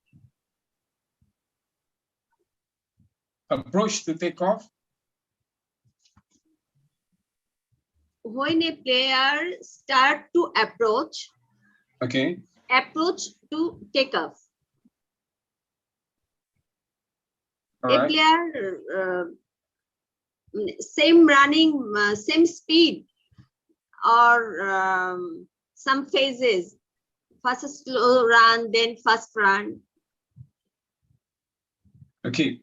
Approach to take off. When a player start to approach, Okay. approach to take off. All A right. player same running, same speed, or some phases, first slow run, then fast run. Okay.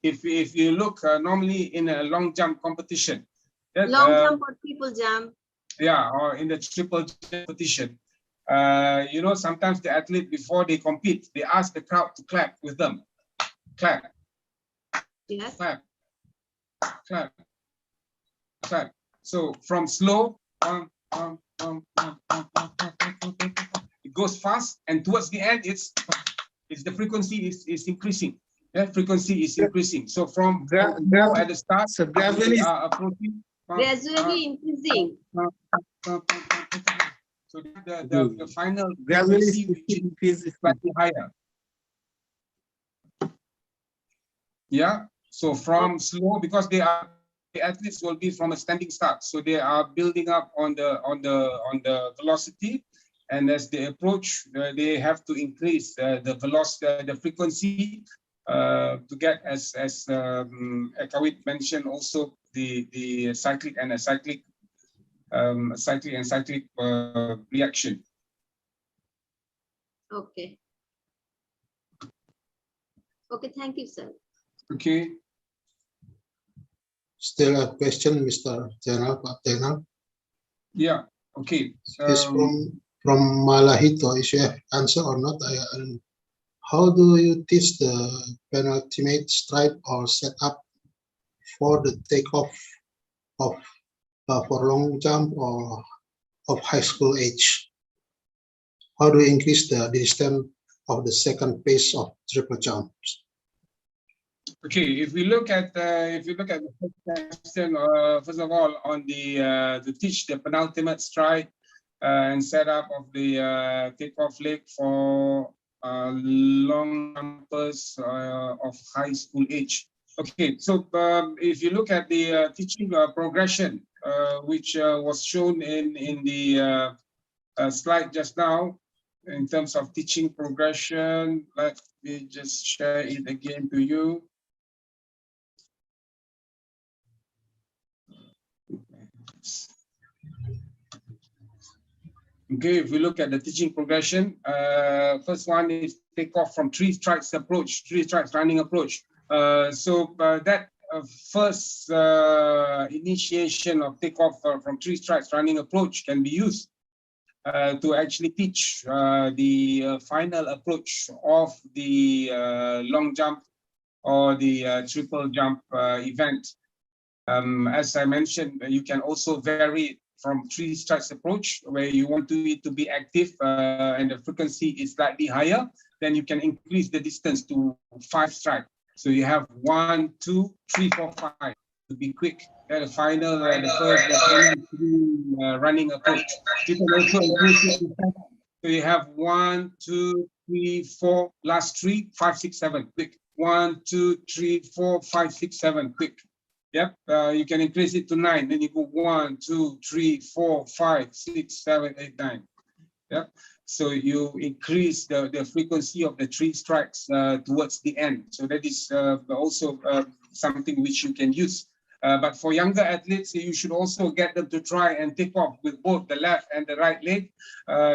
If you look normally in a long jump competition, Long jump or triple jump. yeah, or in the triple jump competition, you know, sometimes the athlete, before they compete, they ask the crowd to clap with them. Clap. Yes. Clap. Clap. Clap. So from slow, it goes fast, and towards the end, it's the frequency is increasing. The frequency is increasing. So from low at the start, So gradually, approaching. Gradually increasing. So the final gradually frequency which is increases. slightly higher. Yeah. So from slow, because the athletes will be from a standing start, so they are building up on the velocity, and as they approach, they have to increase the velocity, the frequency, to get as Ekawit mentioned also the cyclic and acyclic reaction. Okay. Okay, thank you, sir. Okay. Still a question, Mr. General, Pak General? Yeah. Okay. It's from Malahito. Is you have answer or not? How do you teach the penultimate stride or set up for the takeoff of for long jump or of high school age? How do you increase the distance of the second phase of triple jumps? Okay, if we look at the first question, first of all, on the to teach the penultimate stride and setup of the takeoff leg for long jumpers of high school age. Okay, so if you look at the teaching progression, which was shown in the slide just now, in terms of teaching progression, let me just share it again to you. Okay, if we look at the teaching progression, first one is takeoff from 3 strikes approach, 3 strikes running approach. That first initiation of takeoff from 3 strikes running approach can be used to actually teach the final approach of the long jump or the triple jump event. As I mentioned, you can also vary from 3 strikes approach, where you want it to be active and the frequency is slightly higher. Then you can increase the distance to 5 strikes. So you have 1, 2, 3, 4, 5 to be quick. The final, the first running approach. You can also increase it to 7. So you have 1, 2, 3, 4, last 3, 5, 6, 7, quick. 1, 2, 3, 4, 5, 6, 7, quick. Yep, you can increase it to 9. Then you go 1, 2, 3, 4, 5, 6, 7, 8, 9. Yep. So you increase the frequency of the 3 strikes towards the end. So that is also something which you can use. But for younger athletes, you should also get them to try and take off with both the left and the right leg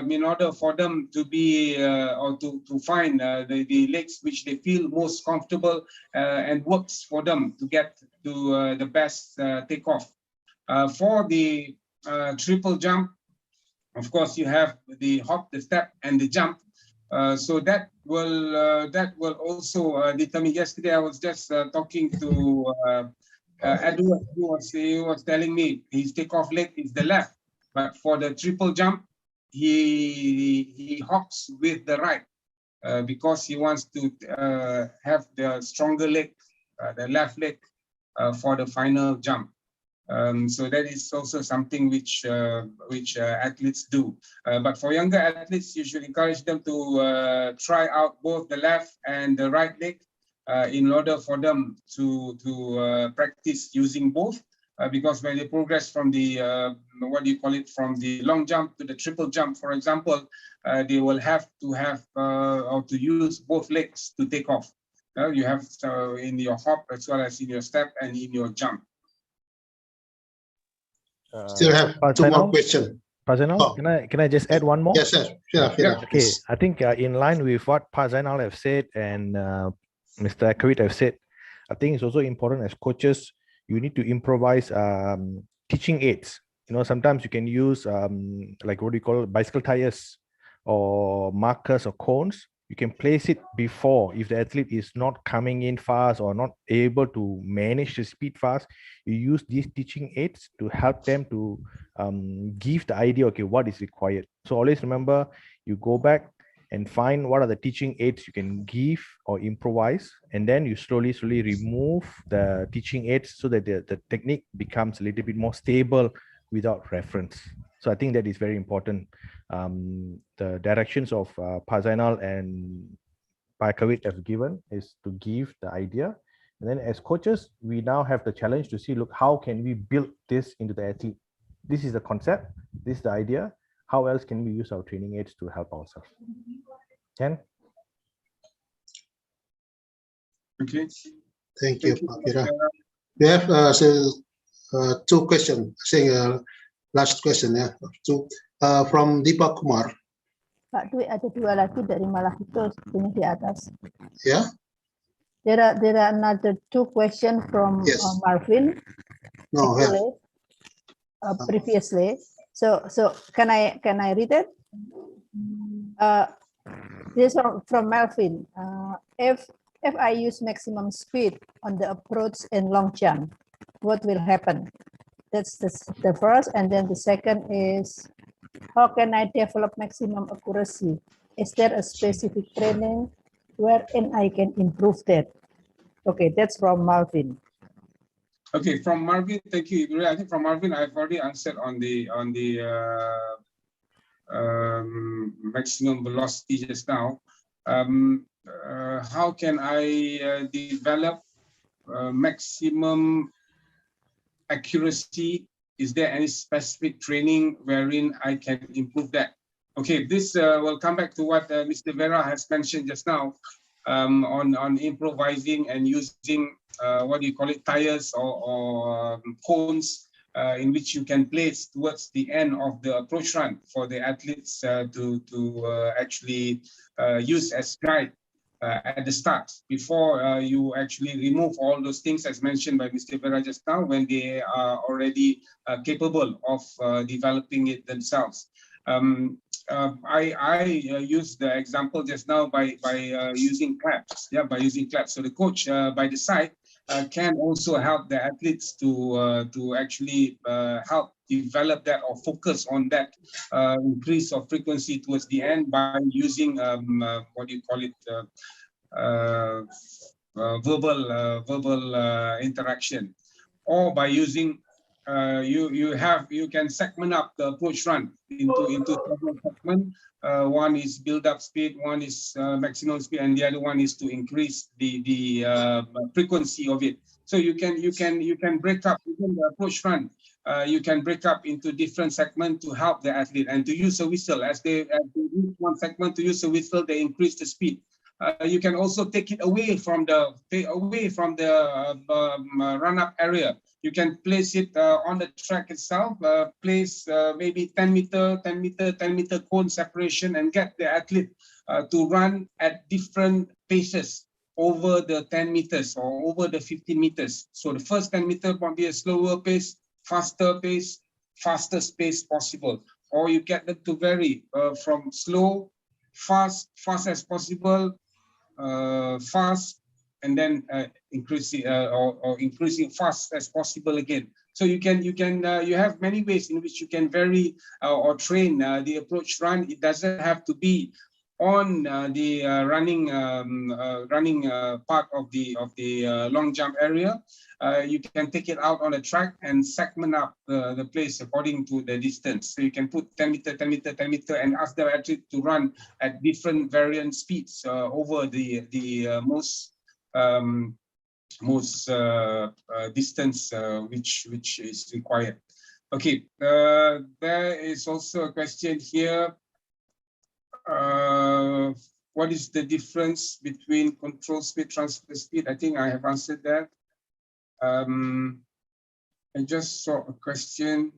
in order for them to be or to find the legs which they feel most comfortable and works for them to get to the best takeoff. For the triple jump, of course, you have the hop, the step, and the jump. So that will also determine. Yesterday, I was just talking to Edward, he was telling me his takeoff leg is the left, but for the triple jump, he hops with the right because he wants to have the stronger leg, the left leg, for the final jump. So that is also something which athletes do. But for younger athletes, you should encourage them to try out both the left and the right leg in order for them to practice using both. Because when they progress from the from the long jump to the triple jump, for example, they will have to or to use both legs to take off. You have in your hop as well as in your step and in your jump. Still have 2 more questions. Pak Zainal, Oh. can I just add one more? Yes, sir. Sure, Yeah. Okay, I think in line with what Pak Zainal have said and Mr. Akawit have said, I think it's also important as coaches, you need to improvise teaching aids. Sometimes you can use like what do you call it, bicycle tires or markers or cones. You can place it before if the athlete is not coming in fast or not able to manage the speed fast. You use these teaching aids to help them to give the idea, okay, what is required. So always remember, you go back and find what are the teaching aids you can give or improvise, and then you slowly remove the teaching aids so that the technique becomes a little bit more stable without reference. So I think that is very important. The directions of Pak Zainal and Pak Akawit have given is to give the idea. And then as coaches, we now have the challenge to see, look, how can we build this into the athlete? This is the concept, this is the idea. How else can we use our training aids to help ourselves? Ken? Okay. Thank you, Pak Fira. We have 2 questions. I think last question, yeah. 2 from Deepak Kumar. Pak Dwi, ada 2 lagi dari Malahito sepertinya di atas. Yeah. There are another 2 questions from Yes. Marvin. No, Actually, previously. So can I read it? This is from Melvin. If I use maximum speed on the approach and long jump, what will happen? That's the first, and then the second is, how can I develop maximum accuracy? Is there a specific training wherein I can improve that? Okay, that's from Marvin. Okay, from Marvin, thank you. I think from Marvin, I've already answered on the maximum velocity just now. How can I develop maximum accuracy? Is there any specific training wherein I can improve that? Okay, this will come back to what Mr. Vera has mentioned just now on improvising and using what do you call it, tires or cones in which you can place towards the end of the approach run for the athletes to actually use as guide at the start, before you actually remove all those things as mentioned by Mr. Vera just now, when they are already capable of developing it themselves. I used the example just now by using claps. Yeah, by using claps. So the coach by the side can also help the athletes to actually help develop that or focus on that increase of frequency towards the end by using what do you call it, verbal interaction, or by using you can segment up the approach run into several segments. One is build up speed, one is maximum speed, and the other one is to increase the frequency of it. So you can break up even the approach run. You can break up into different segments to help the athlete, and to use a whistle as they use one segment to use a whistle, they increase the speed. You can also take it away from the run-up area. You can place it on the track itself, place maybe 10 meter cone separation, and get the athlete to run at different paces over the 10 meters or over the 15 meters. So the first 10 meters might be a slower pace, faster pace, fastest pace possible. Or you get them to vary from slow, fast as possible, fast, and then increasing or increasing fast as possible again. So you have many ways in which you can vary or train the approach run. It doesn't have to be on the running part of the long jump area. You can take it out on the track and segment up the place according to the distance. So you can put 10 meter, 10 meter, 10 meter, and ask the athlete to run at different variant speeds over the most distance which is required. Okay, there is also a question here. What is the difference between control speed, transfer speed? I think I have answered that. I just saw a question.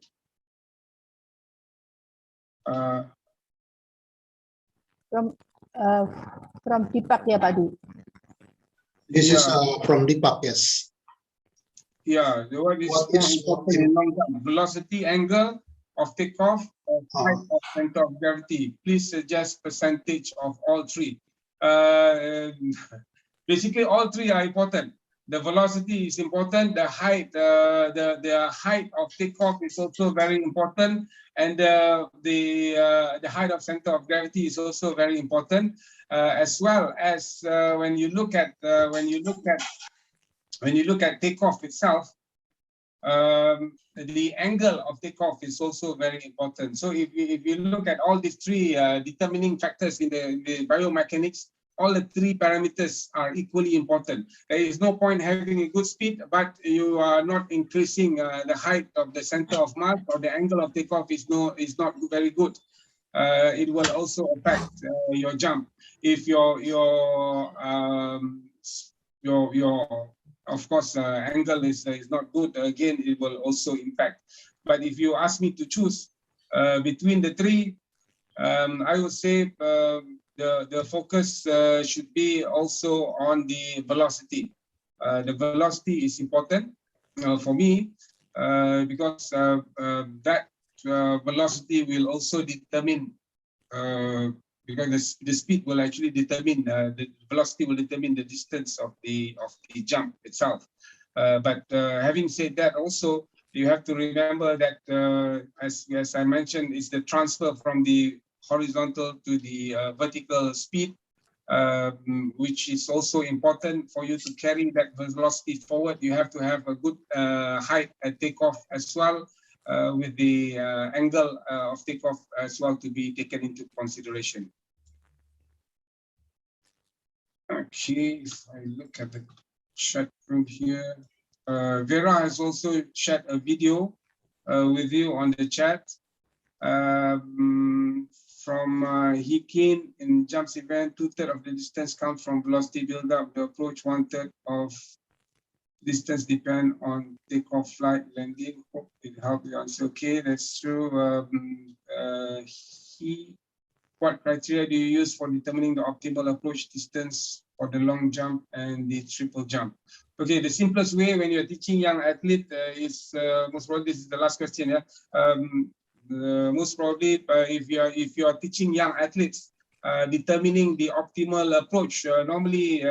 From Deepak, ya Pak Du. This is from Deepak, yes. Yeah, what is more important in long term? Velocity, angle of takeoff, or height of center of gravity. Please suggest percentage of all three. Basically, all three are important. The velocity is important. The height, the height of takeoff is also very important, and the height of center of gravity is also very important, as well as when you look at takeoff itself. The angle of takeoff is also very important. So if you look at all these three determining factors in the biomechanics, all the three parameters are equally important. There is no point having a good speed, but you are not increasing the height of the center of mass, or the angle of takeoff is not very good. It will also affect your jump. If your of course, angle is not good, again, it will also impact. But if you ask me to choose between the three, I would say the focus should be also on the velocity. The velocity is important for me because that velocity will also determine, because the speed will actually determine, the velocity will determine the distance of the jump itself. But having said that, also you have to remember that as I mentioned, is the transfer from the horizontal to the vertical speed, which is also important for you to carry that velocity forward. You have to have a good height at takeoff as well, with the angle of takeoff as well to be taken into consideration. Okay, if I look at the chat room here, Vera has also shared a video with you on the chat. From Hikin in jumps event, 2/3 of the distance comes from velocity build-up. The approach 1/3 of distance depend on takeoff, flight, landing. Hope it helped you answer. Okay, that's true. What criteria do you use for determining the optimal approach distance for the long jump and the triple jump? Okay, the simplest way when you're teaching young athlete is most probably this is the last question. Yeah, most probably if you are teaching young athletes, determining the optimal approach. Normally,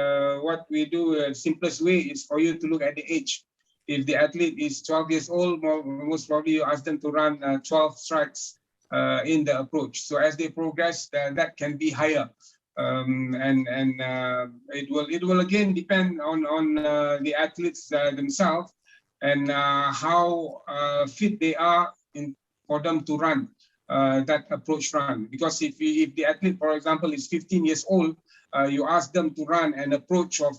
what we do, simplest way is for you to look at the age. If the athlete is 12 years old, most probably you ask them to run 12 strikes in the approach. So as they progress, that can be higher, and it will again depend on the athletes themselves and how fit they are for them to run that approach run. Because if the athlete, for example, is 15 years old, you ask them to run an approach of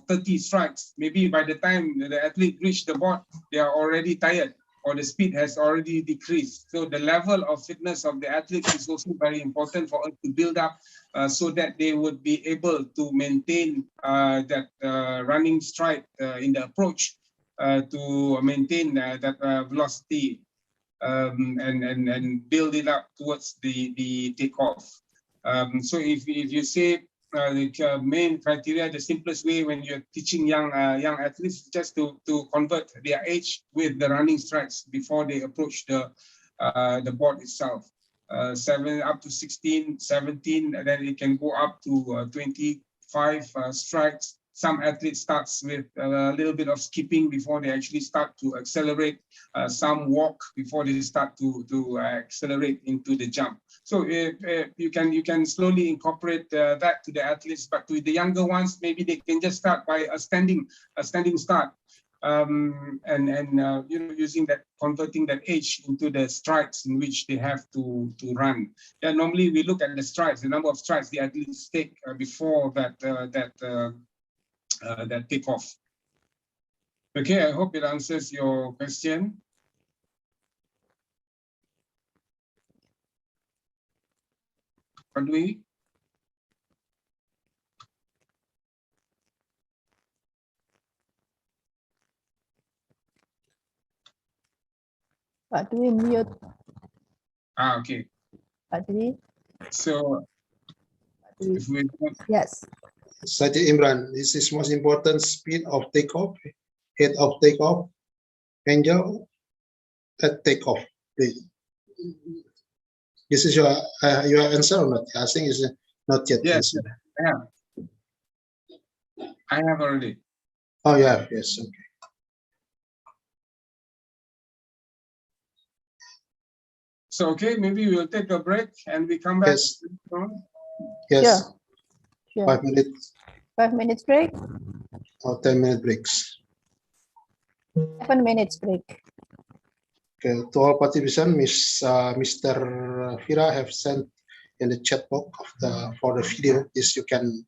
30 strikes. Maybe by the time the athlete reach the board, they are already tired, or the speed has already decreased. So the level of fitness of the athletes is also very important for us to build up, so that they would be able to maintain that running stride in the approach, to maintain that velocity, and build it up towards the takeoff. So if you say the main criteria, the simplest way when you're teaching young athletes, just to convert their age with the running strides before they approach the board itself. 7 up to 16, 17, and then it can go up to 25 strides. Some athletes starts with a little bit of skipping before they actually start to accelerate. Some walk before they start to accelerate into the jump. So you can slowly incorporate that to the athletes, but to the younger ones, maybe they can just start by a standing start, and using that, converting that age into the strides in which they have to run. Yeah, normally we look at the strides, the number of strides the athletes take before that takeoff. Okay, I hope it answers your question. Padwi? Pak Dwi mute. Okay. Pak Dwi. So, if we Yes. Saja Imran, this is most important: speed of takeoff, head of takeoff, angle at takeoff. Please. This is your answer or not? I think it's not yet. Yes, answered. I have already. Oh, yeah, yes, okay. So, okay, maybe we'll take a break and we come back. Yes. Yes. Sure. 5 minutes 5 minutes break. or 10-minute breaks. 7 minutes break. Okay, to all participants, Mr. Fira have sent in the chat box for the video. This you can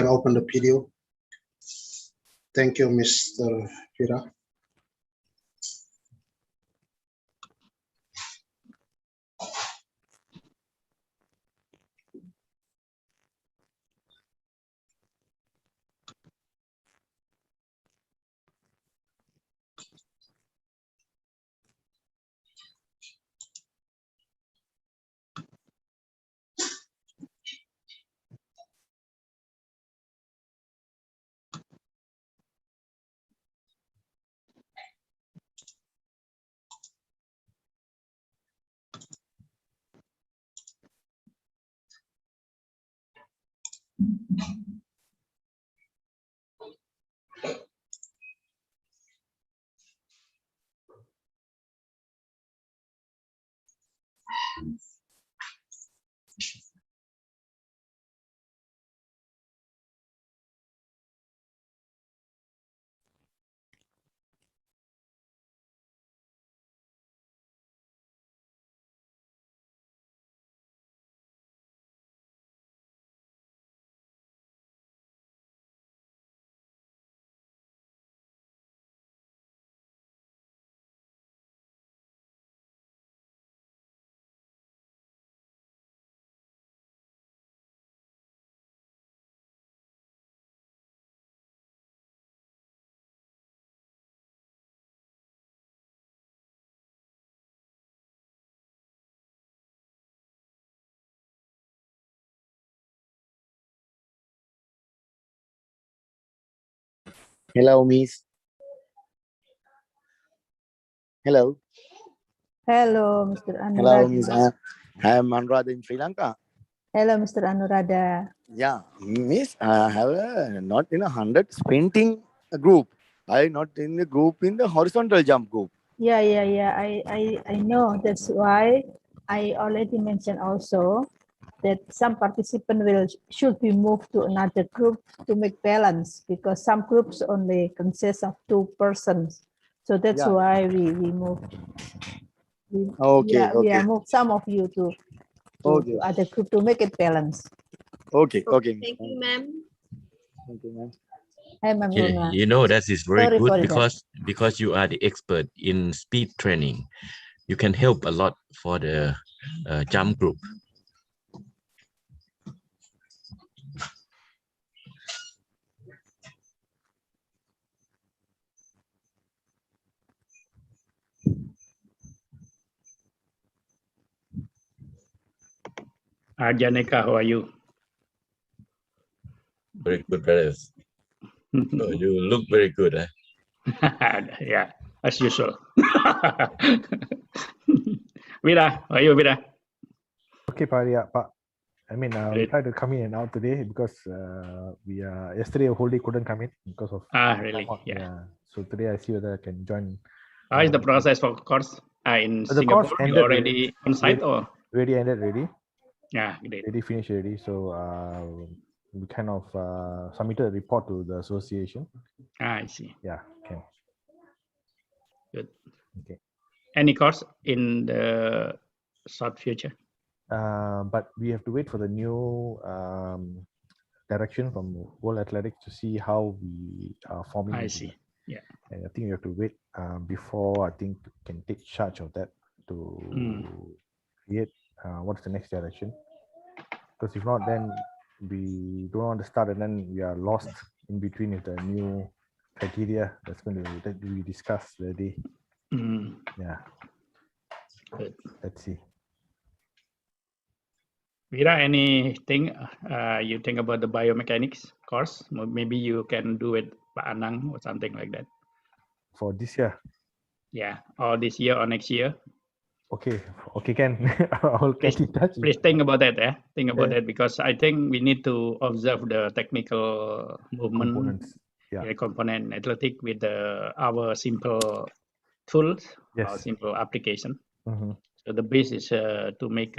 open the video. Thank you, Mr. Fira. Hello, Miss. Hello. Hello, Mr. Hello, Miss. Anuradha. I'm Anuradha in Sri Lanka. Hello, Mr. Anuradha. Yeah, Miss, I have not in 100 sprinting group. I not in the group in the horizontal jump group. Yeah. I know. That's why I already mentioned also that some participant should be moved to another group to make balance, because some groups only consist of 2 persons. So that's Yeah. why we moved. Okay, We okay. moved some of you to Okay. other group to make it balance. Okay, okay. Thank you, ma'am. Thank you, ma'am. Hi, Ma'am Rona. You know, that is very Sorry good for that. because you are the expert in speed training. You can help a lot for the jump group. Janika, how are you? Very good, brothers. Oh, you look very good. Eh? Yeah, as usual. Vida, how are you, Vida? Okay, Pak. I mean, we Great. tried to come in and out today because we yesterday a whole day couldn't come in because of Really? time out. Yeah. So today I see whether I can join. How is the process for course in The course Singapore? You ended already on site or? already ended already. Yeah, great. Already finished already. So we kind of submitted a report to the association. I see. Yeah, can. Good. Okay. Any course in the short future? But we have to wait for the new direction from World Athletics to see how we are forming. I it. see. Yeah. And I think we have to wait before I think can take charge of that to create what's the next direction. Because if not, then we don't want to start and then we are lost in between with the new criteria that we discussed the day. Yeah. Good. Let's see. Vera, anything you think about the biomechanics course? Maybe you can do it Pak Anang or something like that. For this year? Yeah, or this year or next year. Okay, can. I'll get in touch. Please think about that. Think about that, because I think we need to observe the technical movement, components, component athletic with our simple tools or simple application. So the base is to make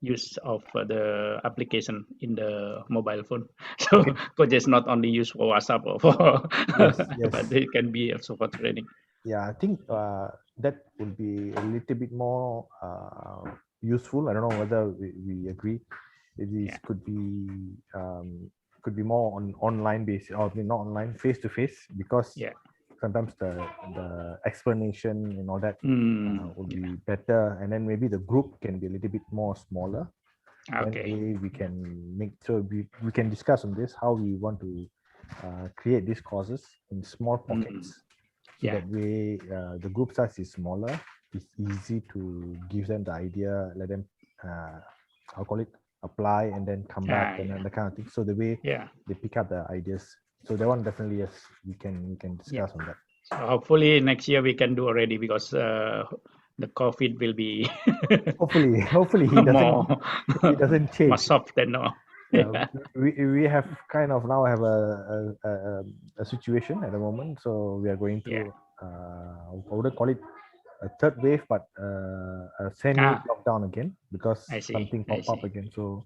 use of the application in the mobile phone. So coach is not only used for WhatsApp or for, but it can be also for training. Yeah, I think that will be a little bit more useful. I don't know whether we agree. It could be more on online basis, or not online, face to face, because sometimes the explanation and all that will be better, and then maybe the group can be a little bit more smaller. Okay. We can we can discuss on this, how we want to create these courses in small pockets. So that way, the group size is smaller. It's easy to give them the idea, let them, I'll call it, apply and then come back and that kind of thing. So the way they pick up the ideas. So that one definitely, yes, we can discuss on that. So hopefully next year we can do already, because the COVID will be hopefully he doesn't change. More soft than no. We have kind of now have a situation at the moment, so we are going through I wouldn't call it a third wave, but a semi lockdown again, because something popped up again. So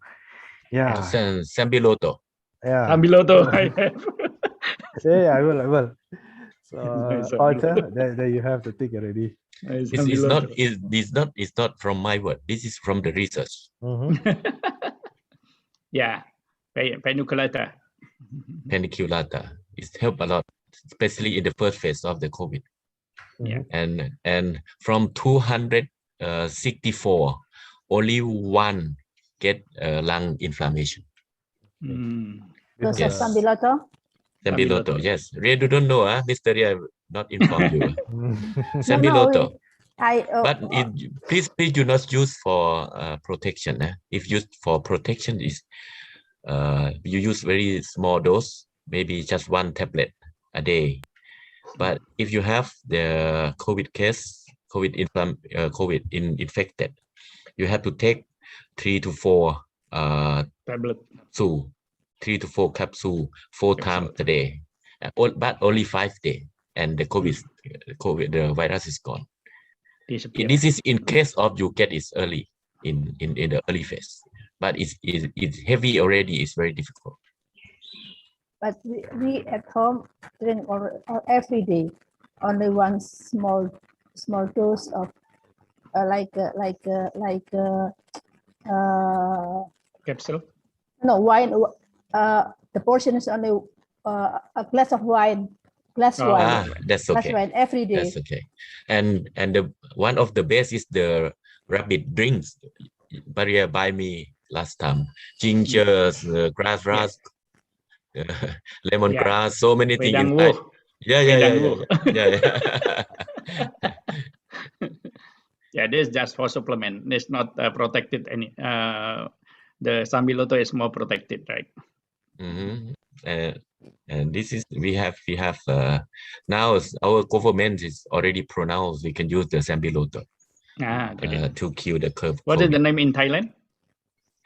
Sambiloto. Sambiloto. I will. So Arthur, there you have the thing already. It's not from my word. This is from the research. Yeah, paniculata. Paniculata. It's helped a lot, especially in the first phase of the COVID. And from 264, only one get lung inflammation. Those are Sambiloto? Sambiloto, yes. Ria, you don't know, Mr. Ria, not informed you. Sambiloto. But please do not use for protection. If used for protection, is you use very small dose, maybe just 1 tablet a day. But if you have the COVID case, COVID infected, you have to take 3 to 4 tablet. 3 to 4 capsule 4 times a day, but only 5 days, and the COVID, the virus is gone. Disappear. This is in case of you get it early in the early phase, but it's heavy already. It's very difficult. But we at home drink or every day, only one small dose of Capsule. no wine. The portion is only a glass of wine. That's okay. wine every day. That's okay. And the one of the best is the rabbit drinks. Maria buy me last time. Ginger, grass, lemongrass, so many things inside. Yeah. Yeah, this is just for supplement. It's not protected any. The Sambiloto is more protected, right? And this is we have now our government is already pronounced we can use the Sambiloto to kill the curve. What is the name in Thailand?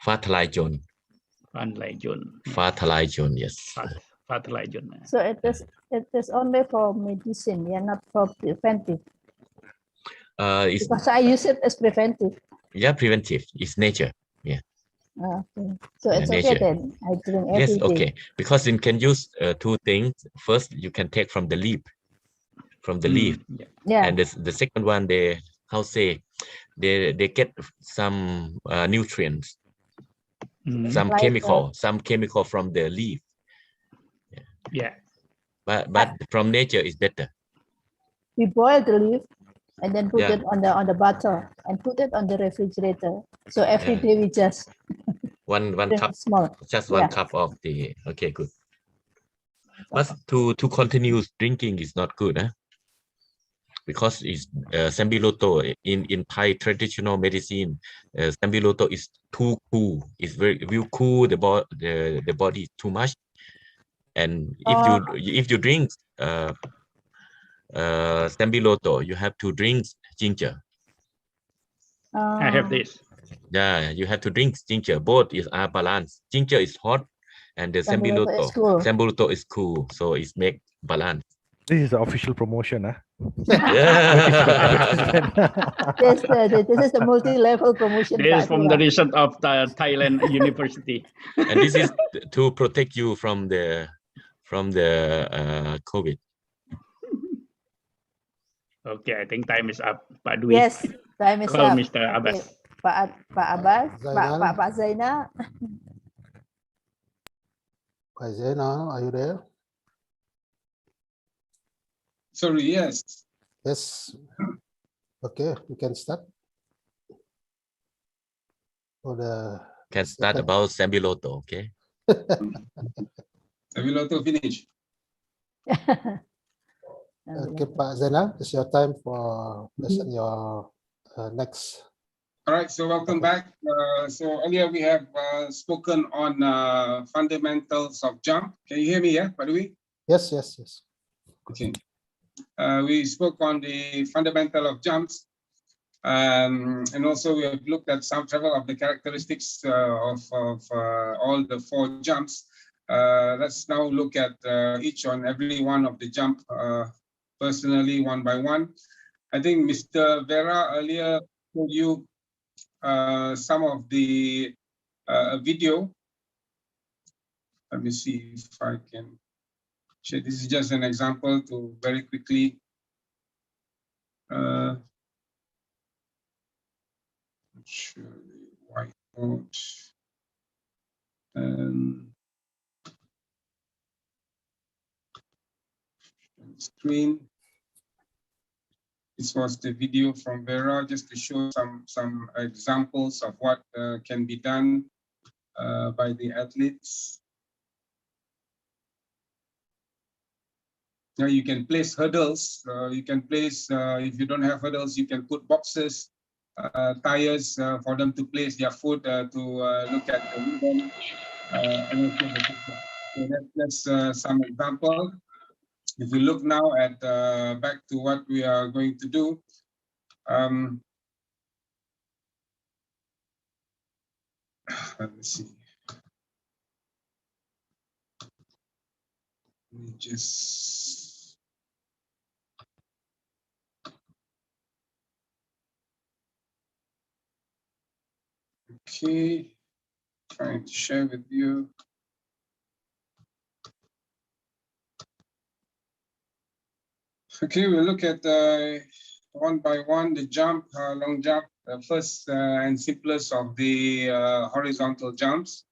Fatalajon. Fatalajon, yes. Fatalajon. So it is only for medicine, yeah, not for preventive. Because I use it as preventive. Yeah, preventive. It's nature. Yeah. Okay. So it's okay then. I drink every day. Yes, okay. Because you can use 2 things. First, you can take from the leaf. Yeah. And the second one, they get some nutrients, some chemical from the leaf. Yeah. But from nature is better. We boil the leaf and then put it on the butter and put it on the refrigerator. So every day we just one cup, small. Just one cup of the. Okay, good. But to continue drinking is not good, because it's Sambiloto in Thai traditional medicine. Sambiloto is too cool. It's will cool the body too much, and if you drink Sambiloto, you have to drink ginger. I have this. Yeah, you have to drink ginger. Both are balanced. Ginger is hot, and the Sambiloto is cool. So it's make balance. This is the official promotion, Yeah. This is the multi-level promotion. This is from the research of the Thailand University. And this is to protect you from the COVID. Okay, I think time is up. Pak Dwi. Yes, time is Call up. Mr. Abbas. Pak Abbas, Pak Zainal. Pak Zainal, are you there? Sorry, yes. Yes. Okay, we can start. Can start about Sambiloto, okay? Sambiloto finish. Okay, Pak Zainal, it's your time for present your next. All right, so welcome back. So earlier we have spoken on fundamentals of jump. Can you hear me, by the way? Yes. Okay. We spoke on the fundamental of jumps, and also we have looked at several of the characteristics of all the 4 jumps. Let's now look at each and every one of the jump personally, one by one. I think Mr. Vera earlier told you some of the video. Let me see if I can share. This is just an example to very quickly share the whiteboard and screen. This was the video from Vera, just to show some examples of what can be done by the athletes. Now you can place hurdles. You can place, if you don't have hurdles, you can put boxes, tires for them to place their foot to look at the rhythm. So that's some example. If we look now at back to what we are going to do, let me see. Let me just. Okay, trying to share with you. Okay, we'll look at one by one the jump, long jump, first and simplest of the horizontal jumps.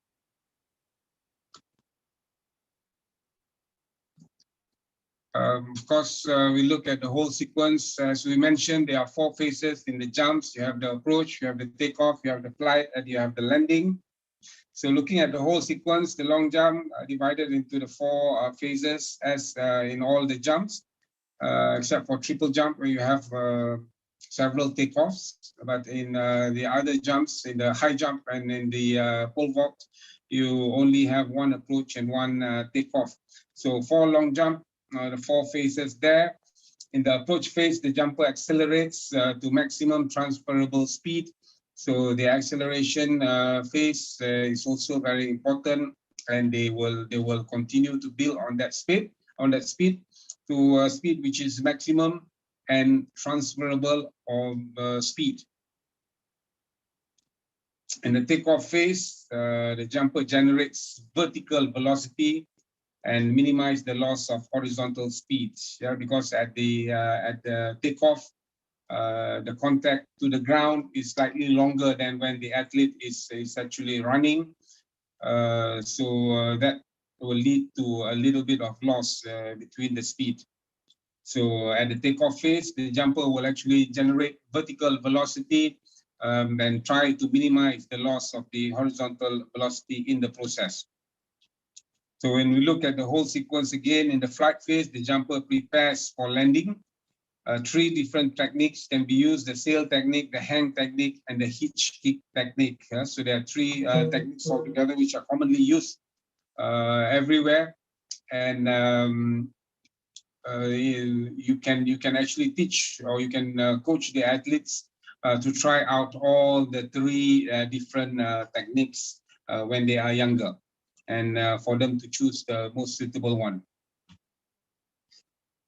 Of course, we look at the whole sequence. As we mentioned, there are 4 phases in the jumps. You have the approach, you have the takeoff, you have the flight, and you have the landing. So looking at the whole sequence, the long jump divided into the 4 phases as in all the jumps, except for triple jump where you have several takeoffs. But in the other jumps, in the high jump and in the pole vault, you only have 1 approach and 1 takeoff. So for long jump, the 4 phases there. In the approach phase, the jumper accelerates to maximum transferable speed. So the acceleration phase is also very important, and they will continue to build on that speed to a speed which is maximum and transferable speed. In the takeoff phase, the jumper generates vertical velocity and minimize the loss of horizontal speed. Yeah, because at the takeoff, the contact to the ground is slightly longer than when the athlete is actually running. So that will lead to a little bit of loss between the speed. So at the takeoff phase, the jumper will actually generate vertical velocity and try to minimize the loss of the horizontal velocity in the process. So when we look at the whole sequence again, in the flight phase, the jumper prepares for landing. 3 different techniques can be used: the sail technique, the hang technique, and the hitch kick technique. So there are 3 techniques altogether which are commonly used everywhere. And you can actually teach, or you can coach the athletes to try out all the 3 different techniques when they are younger, and for them to choose the most suitable one.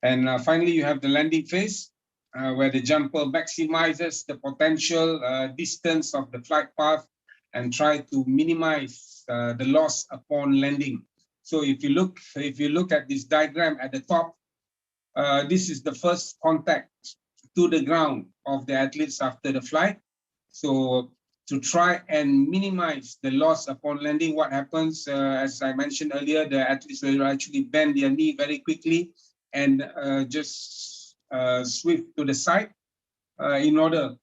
And finally, you have the landing phase, where the jumper maximizes the potential distance of the flight path and try to minimize the loss upon landing. So if you look at this diagram at the top, this is the first contact to the ground of the athletes after the flight. So to try and minimize the loss upon landing, what happens, as I mentioned earlier, the athletes will actually bend their knee very quickly and just sweep to the side in order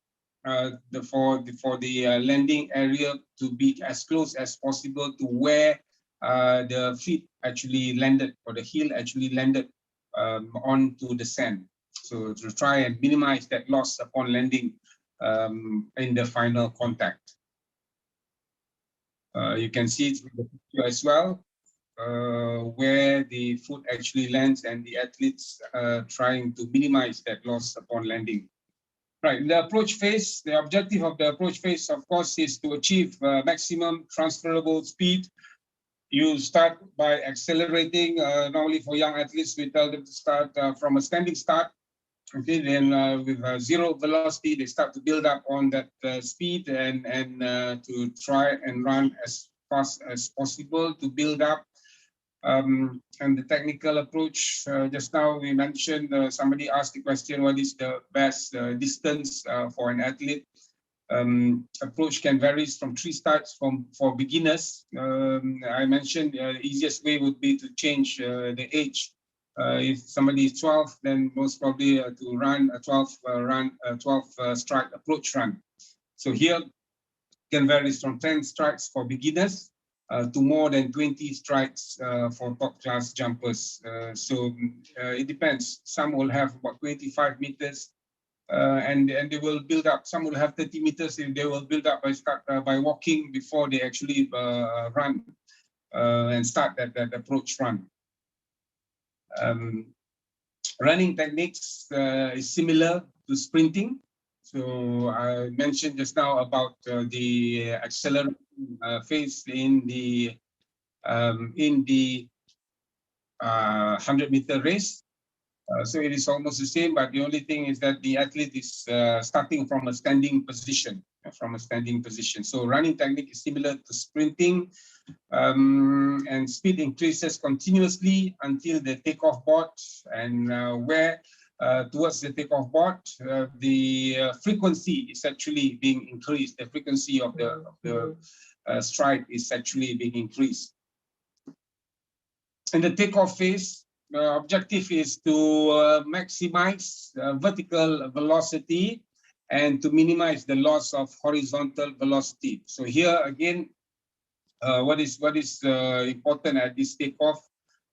for the landing area to be as close as possible to where the feet actually landed, or the heel actually landed onto the sand. So to try and minimize that loss upon landing in the final contact. You can see it in the picture as well, where the foot actually lands and the athletes trying to minimize that loss upon landing. Right, in the approach phase, the objective of the approach phase, of course, is to achieve maximum transferable speed. You start by accelerating. Normally for young athletes, we tell them to start from a standing start. Okay, then with 0 velocity, they start to build up on that speed and to try and run as fast as possible to build up. And the technical approach, just now we mentioned, somebody asked the question, what is the best distance for an athlete? Approach can vary from 3 starts for beginners. I mentioned the easiest way would be to change the age. If somebody is 12, then most probably to run a 12 strike approach run. So here can vary from 10 strikes for beginners to more than 20 strikes for top class jumpers. So it depends. Some will have about 25 meters and they will build up. Some will have 30 meters and they will build up by walking before they actually run and start that approach run. Running techniques is similar to sprinting. So I mentioned just now about the acceleration phase in the 100-meter race. So it is almost the same, but the only thing is that the athlete is starting from a standing position. So running technique is similar to sprinting, and speed increases continuously until the takeoff board, and where towards the takeoff board, the frequency is actually being increased. The frequency of the stride is actually being increased. In the takeoff phase, the objective is to maximize vertical velocity and to minimize the loss of horizontal velocity. So here again, what is important at this takeoff?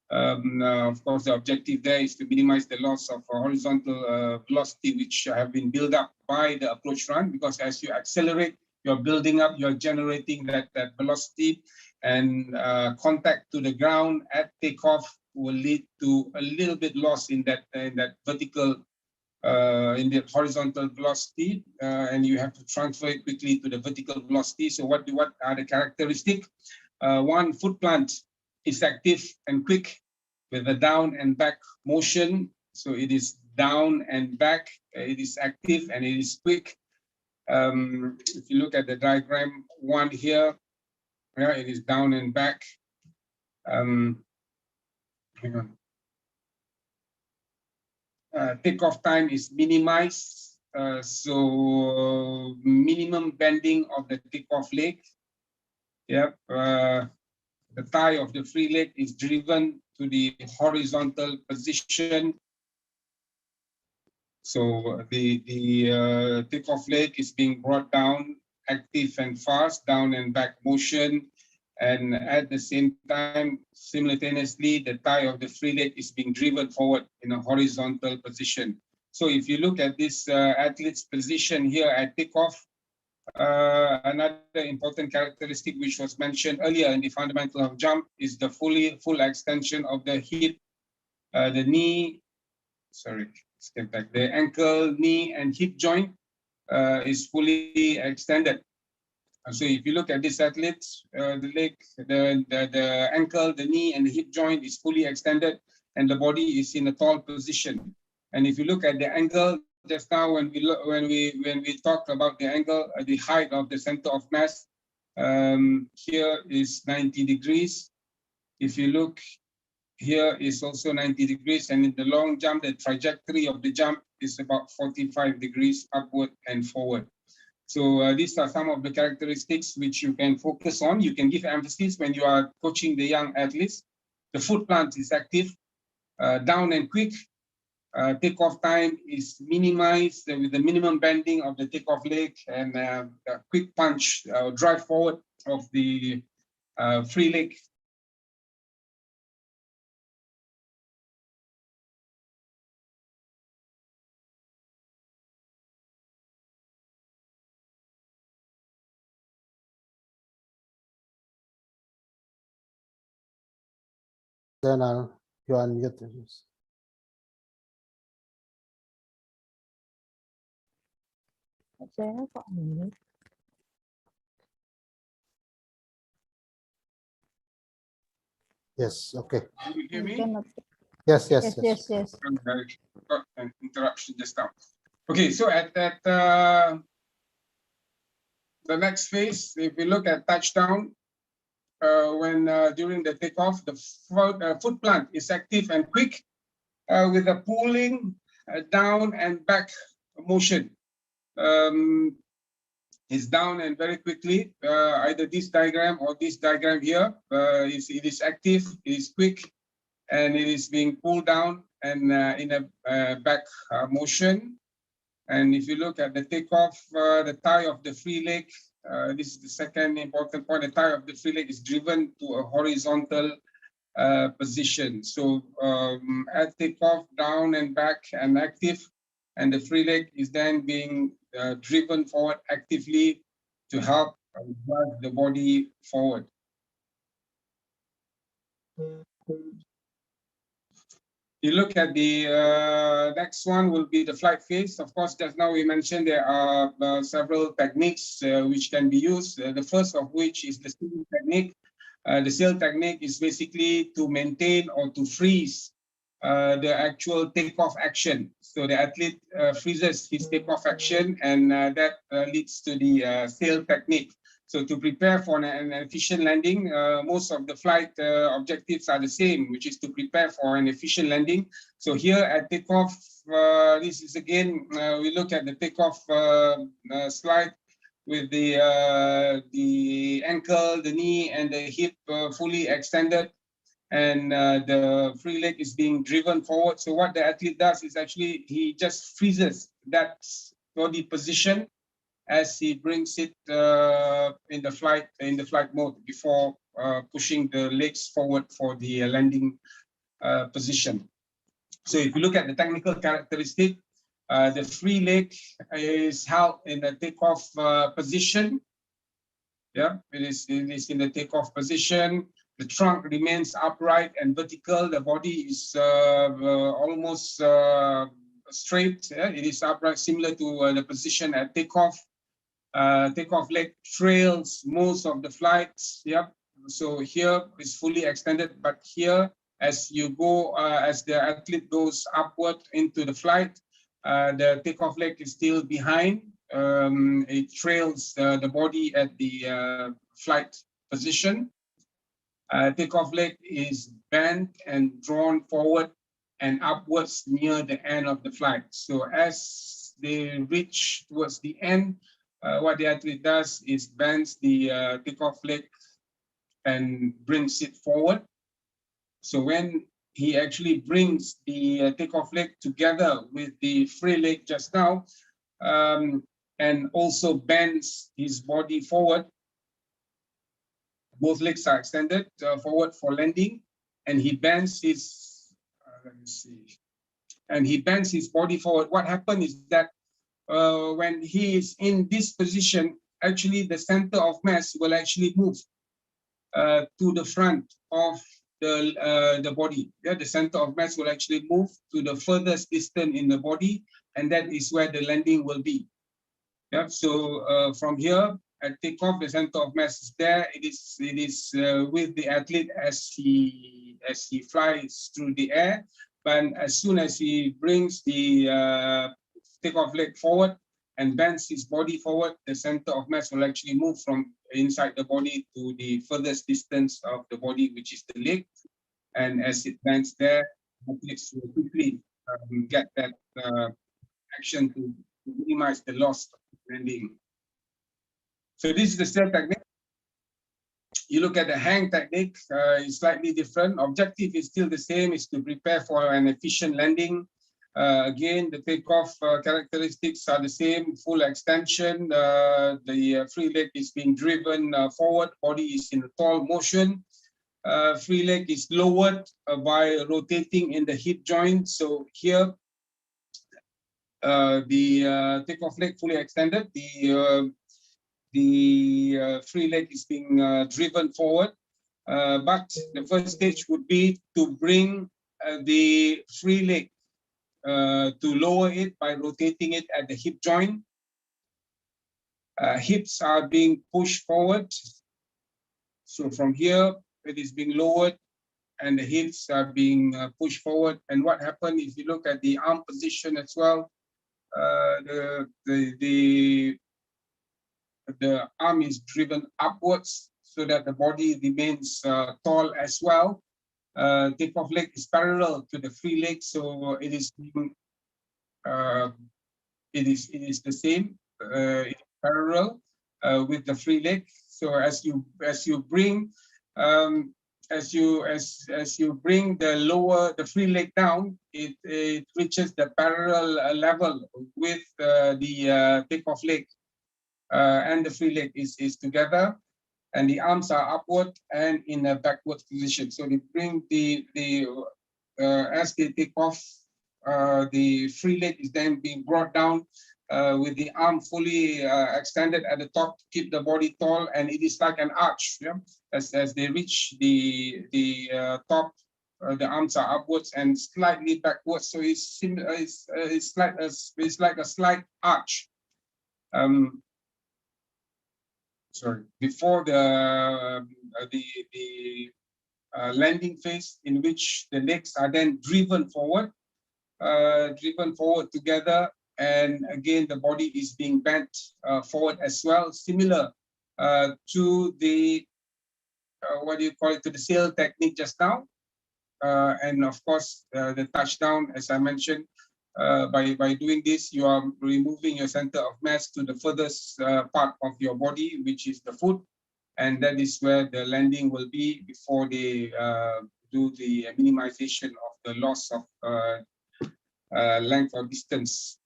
Of course, the objective there is to minimize the loss of horizontal velocity, which have been built up by the approach run, because as you accelerate, you're building up, you're generating that velocity, and contact to the ground at takeoff will lead to a little bit loss in that vertical, in the horizontal velocity, and you have to transfer it quickly to the vertical velocity. So what are the characteristics? One, foot plant is active and quick with a down and back motion. So it is down and back, it is active and it is quick. If you look at the diagram one here, yeah, it is down and back. Hang on. Takeoff time is minimized, so minimum bending of the takeoff leg. Yep. The thigh of the free leg is driven to the horizontal position. So the takeoff leg is being brought down, active and fast, down and back motion. And at the same time, simultaneously, the thigh of the free leg is being driven forward in a horizontal position. So if you look at this athlete's position here at takeoff, another important characteristic which was mentioned earlier in the fundamental of jump is the full extension of the hip, the knee, step back, the ankle, knee, and hip joint is fully extended. So if you look at this athlete, the leg, the ankle, the knee, and the hip joint is fully extended, and the body is in a tall position. And if you look at the angle, just now when we talked about the angle, the height of the center of mass, here is 90 degrees. If you look, here is also 90 degrees, and in the long jump, the trajectory of the jump is about 45 degrees upward and forward. So these are some of the characteristics which you can focus on. You can give emphasis when you are coaching the young athletes. The foot plant is active, down and quick. Takeoff time is minimized with the minimum bending of the takeoff leg, and a quick punch, drive forward of the free leg. Then you unmute. Yes, okay. Can you hear me? Yes. Got an interruption just now. Okay, so at that the next phase, if we look at touchdown, when during the takeoff, the foot plant is active and quick with a pulling down and back motion. Is down and very quickly, either this diagram or this diagram here, it is active, it is quick, and it is being pulled down and in a back motion. And if you look at the takeoff, the thigh of the free leg, this is the second important point, the thigh of the free leg is driven to a horizontal position. So at takeoff, down and back and active, and the free leg is then being driven forward actively to help drive the body forward. You look at the next one will be the flight phase. Of course, just now we mentioned there are several techniques which can be used. The first of which is the sail technique. The sail technique is basically to maintain or to freeze the actual takeoff action. So the athlete freezes his takeoff action, and that leads to the sail technique. So to prepare for an efficient landing, most of the flight objectives are the same, which is to prepare for an efficient landing. So here at takeoff, this is again, we look at the takeoff slide with the ankle, the knee, and the hip fully extended, and the free leg is being driven forward. So what the athlete does is actually he just freezes that body position as he brings it in the flight mode before pushing the legs forward for the landing position. So if you look at the technical characteristic, the free leg is held in the takeoff position. Yeah, it is in the takeoff position. The trunk remains upright and vertical. The body is almost straight. Yeah? It is upright, similar to the position at takeoff. Takeoff leg trails most of the flights. Yep. So here is fully extended, but here, as you go, as the athlete goes upward into the flight, the takeoff leg is still behind. It trails the body at the flight position. Takeoff leg is bent and drawn forward and upwards near the end of the flight. So as they reach towards the end, what the athlete does is bends the takeoff leg and brings it forward. So when he actually brings the takeoff leg together with the free leg just now, and also bends his body forward, both legs are extended forward for landing, and he bends his, let me see, and he bends his body forward. What happened is that when he is in this position, actually the center of mass will actually move to the front of the body. Yeah, the center of mass will actually move to the furthest distance in the body, and that is where the landing will be. Yeah, so from here at takeoff, the center of mass is there. It is with the athlete as he flies through the air, but as soon as he brings the takeoff leg forward and bends his body forward, the center of mass will actually move from inside the body to the furthest distance of the body, which is the leg. And as it bends there, athletes will quickly get that action to minimize the loss of landing. So this is the sail technique. You look at the hang technique, it's slightly different. Objective is still the same, is to prepare for an efficient landing. Again, the takeoff characteristics are the same, full extension. The free leg is being driven forward, body is in a tall motion. Free leg is lowered by rotating in the hip joint. So here, the takeoff leg fully extended. The free leg is being driven forward. But the first stage would be to bring the free leg to lower it by rotating it at the hip joint. Hips are being pushed forward. So from here, it is being lowered and the hips are being pushed forward. And what happened if you look at the arm position as well, the arm is driven upwards so that the body remains tall as well. Takeoff leg is parallel to the free leg, so it is being, it is the same, parallel with the free leg. So as you bring as you bring the free leg down, it reaches the parallel level with the takeoff leg, and the free leg is together, and the arms are upward and in a backward position. So they bring as they take off, the free leg is then being brought down with the arm fully extended at the top to keep the body tall, and it is like an arch. Yeah? As they reach the top the arms are upwards and slightly backwards. So it's similar. It's like a slight arch. Sorry, before the landing phase, in which the legs are then driven forward together, and again the body is being bent forward as well, similar to the to the sail technique just now. And of course, the touchdown, as I mentioned, by doing this, you are removing your center of mass to the furthest part of your body, which is the foot, and that is where the landing will be before they do the minimization of the loss of length or distance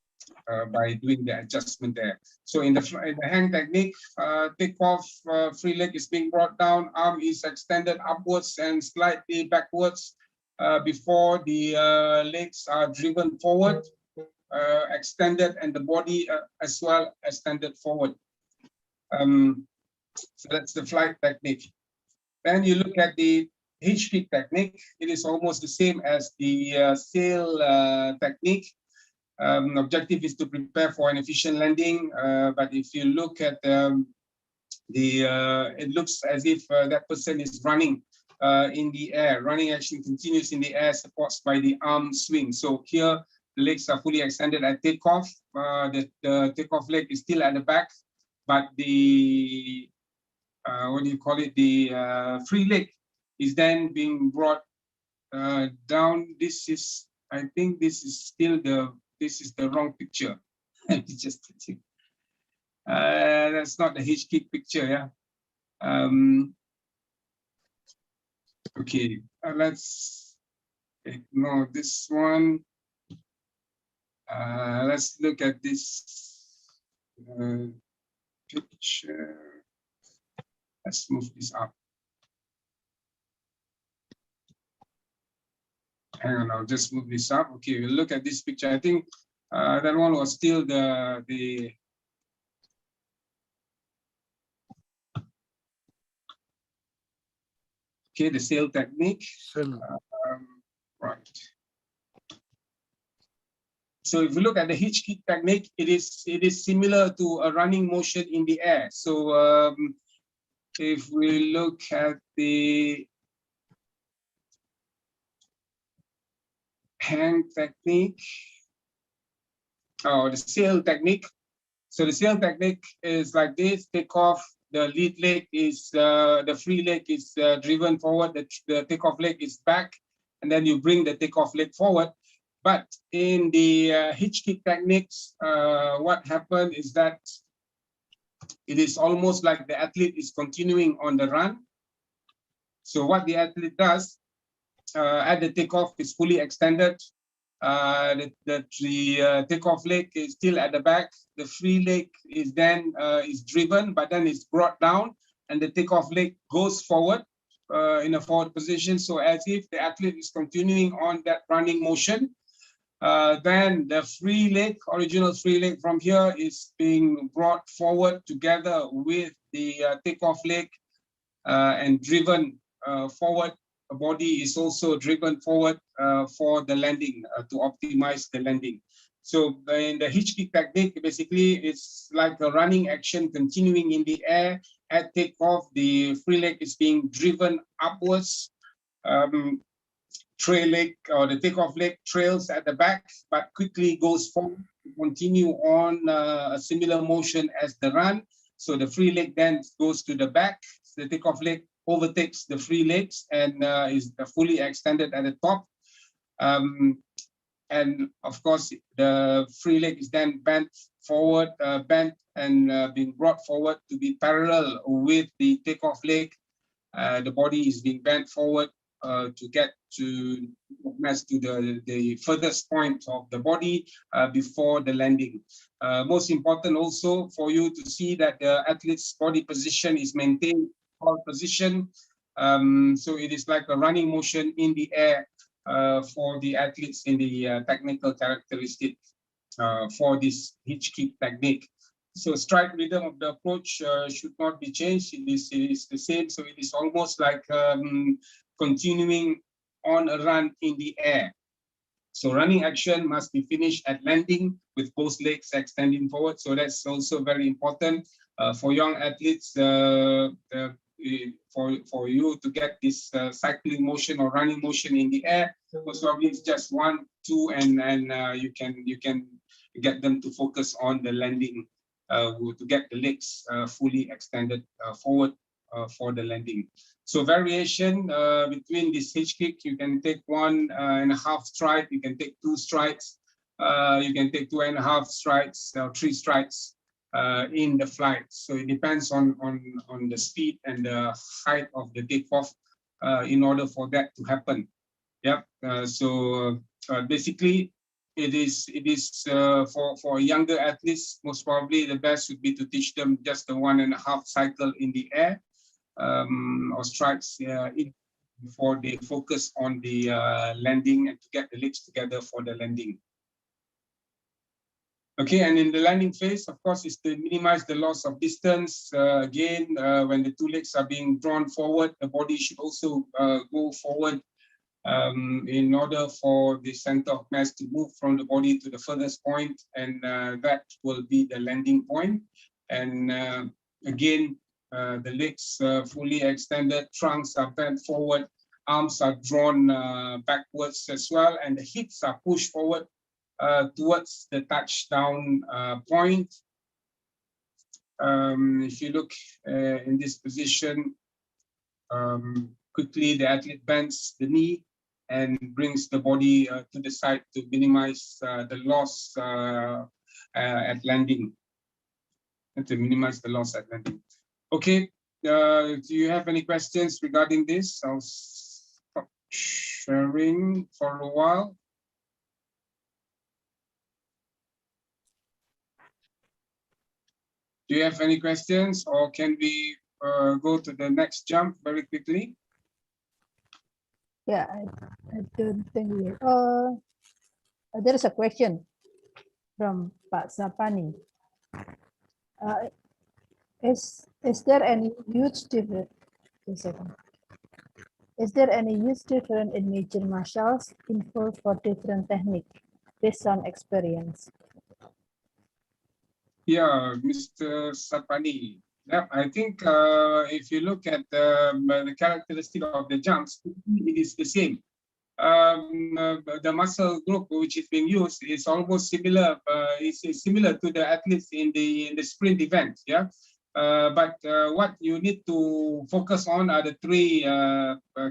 by doing the adjustment there. So in the hang technique, takeoff, free leg is being brought down, arm is extended upwards and slightly backwards before the legs are driven forward, extended, and the body as well extended forward. So that's the flight technique. Then you look at the H-kick technique. It is almost the same as the sail technique. Objective is to prepare for an efficient landing, but if you look at it looks as if that person is running in the air. Running action continues in the air, supports by the arm swing. So here the legs are fully extended at takeoff. The takeoff leg is still at the back, but the the free leg is then being brought down. This is, I think this is still this is the wrong picture. Just that's not the H kick picture, yeah. Okay, let's ignore this one. Let's look at this picture. Let's move this up. Hang on, I'll just move this up. Okay, we'll look at this picture. I think that one was still the sail technique. Right. So if we look at the hitch kick technique, it is similar to a running motion in the air. So if we look at the hang technique, or the sail technique. So the sail technique is like this: takeoff, the lead leg is the free leg is driven forward, the takeoff leg is back, and then you bring the takeoff leg forward. But in the hitch kick techniques, what happened is that it is almost like the athlete is continuing on the run. So what the athlete does at the takeoff is fully extended. The takeoff leg is still at the back. The free leg is then is driven, but then it's brought down, and the takeoff leg goes forward in a forward position. So as if the athlete is continuing on that running motion. Then the free leg, original free leg from here, is being brought forward together with the takeoff leg and driven forward. The body is also driven forward for the landing to optimize the landing. So in the hitch kick technique, basically it's like a running action continuing in the air. At takeoff, the free leg is being driven upwards. Trail leg, or the takeoff leg, trails at the back, but quickly goes forward to continue on a similar motion as the run. So the free leg then goes to the back. The takeoff leg overtakes the free legs and is fully extended at the top. And of course, the free leg is then bent forward, and being brought forward to be parallel with the takeoff leg. The body is being bent forward to get to the furthest point of the body before the landing. Most important also for you to see that the athlete's body position is maintained position. So it is like a running motion in the air for the athletes in the technical characteristic for this hitch kick technique. So strike rhythm of the approach should not be changed. It is the same. So it is almost like continuing on a run in the air. So running action must be finished at landing with both legs extending forward. So that's also very important for young athletes. For you to get this cycling motion or running motion in the air, most probably it's just 1, 2, and you can get them to focus on the landing to get the legs fully extended forward for the landing. So variation between this hitch kick, you can take 1.5 stride, you can take 2 strides, you can take 2.5 strides, 3 strides in the flight. So it depends on the speed and the height of the takeoff in order for that to happen. Yep. Basically, it is for younger athletes, most probably the best would be to teach them just the 1.5 cycle in the air or strides before they focus on the landing and to get the legs together for the landing. Okay, and in the landing phase, of course, is to minimize the loss of distance. Again, when the 2 legs are being drawn forward, the body should also go forward in order for the center of mass to move from the body to the furthest point, and that will be the landing point. And again, the legs fully extended, trunks are bent forward, arms are drawn backwards as well, and the hips are pushed forward towards the touchdown point. If you look in this position, quickly the athlete bends the knee and brings the body to the side to minimize the loss at landing. And to minimize the loss at landing. Okay, do you have any questions regarding this? I'll stop sharing for a while. Do you have any questions, or can we go to the next jump very quickly? Yeah, I don't think we. There is a question from Pak Sapani. Is there any huge difference? Is there any huge difference in major muscles involved for different techniques based on experience? Yeah, Mr. Sapani. Yeah, I think if you look at the characteristic of the jumps, it is the same. The muscle group which is being used is almost similar. Is similar to the athletes in the sprint event. Yeah, but what you need to focus on are the 3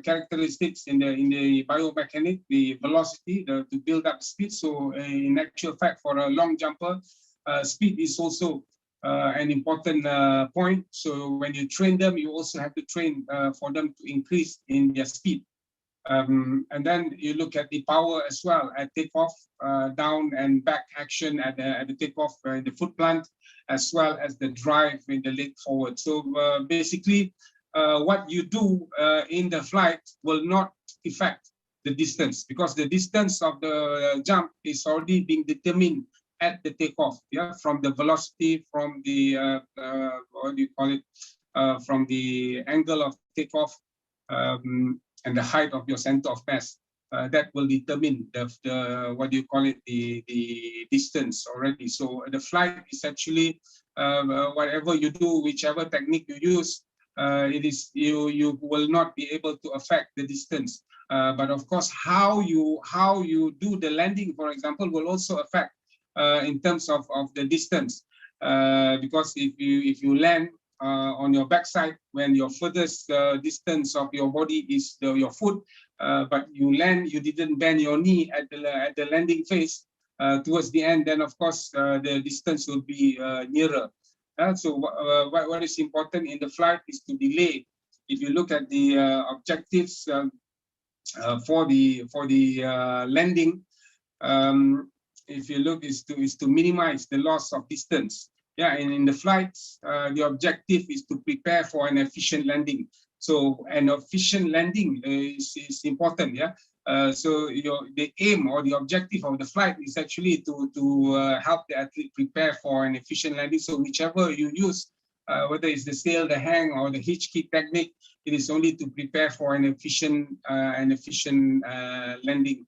characteristics in the biomechanic: the velocity, to build up speed. So in actual fact, for a long jumper, speed is also an important point. So when you train them, you also have to train for them to increase in their speed. And then you look at the power as well at takeoff, down and back action at the takeoff in the foot plant, as well as the drive in the leg forward. So basically, what you do in the flight will not affect the distance, because the distance of the jump is already being determined at the takeoff. Yeah, from the velocity, from the what do you call it? From the angle of takeoff. And the height of your center of mass, that will determine the what do you call it, the distance already. So the flight is actually whatever you do, whichever technique you use, it is you will not be able to affect the distance. But of course, how you do the landing, for example, will also affect in terms of the distance, because if you land on your backside, when your furthest distance of your body is your foot, but you land, you didn't bend your knee at the landing phase towards the end, then of course the distance will be nearer. So what is important in the flight is to delay. If you look at the objectives for the landing, if you look, is to minimize the loss of distance. Yeah, and in the flights, the objective is to prepare for an efficient landing. So an efficient landing is important. Yeah. So the aim or the objective of the flight is actually to help the athlete prepare for an efficient landing. So whichever you use whether it's the sail, the hang, or the hitch kick technique, it is only to prepare for an efficient landing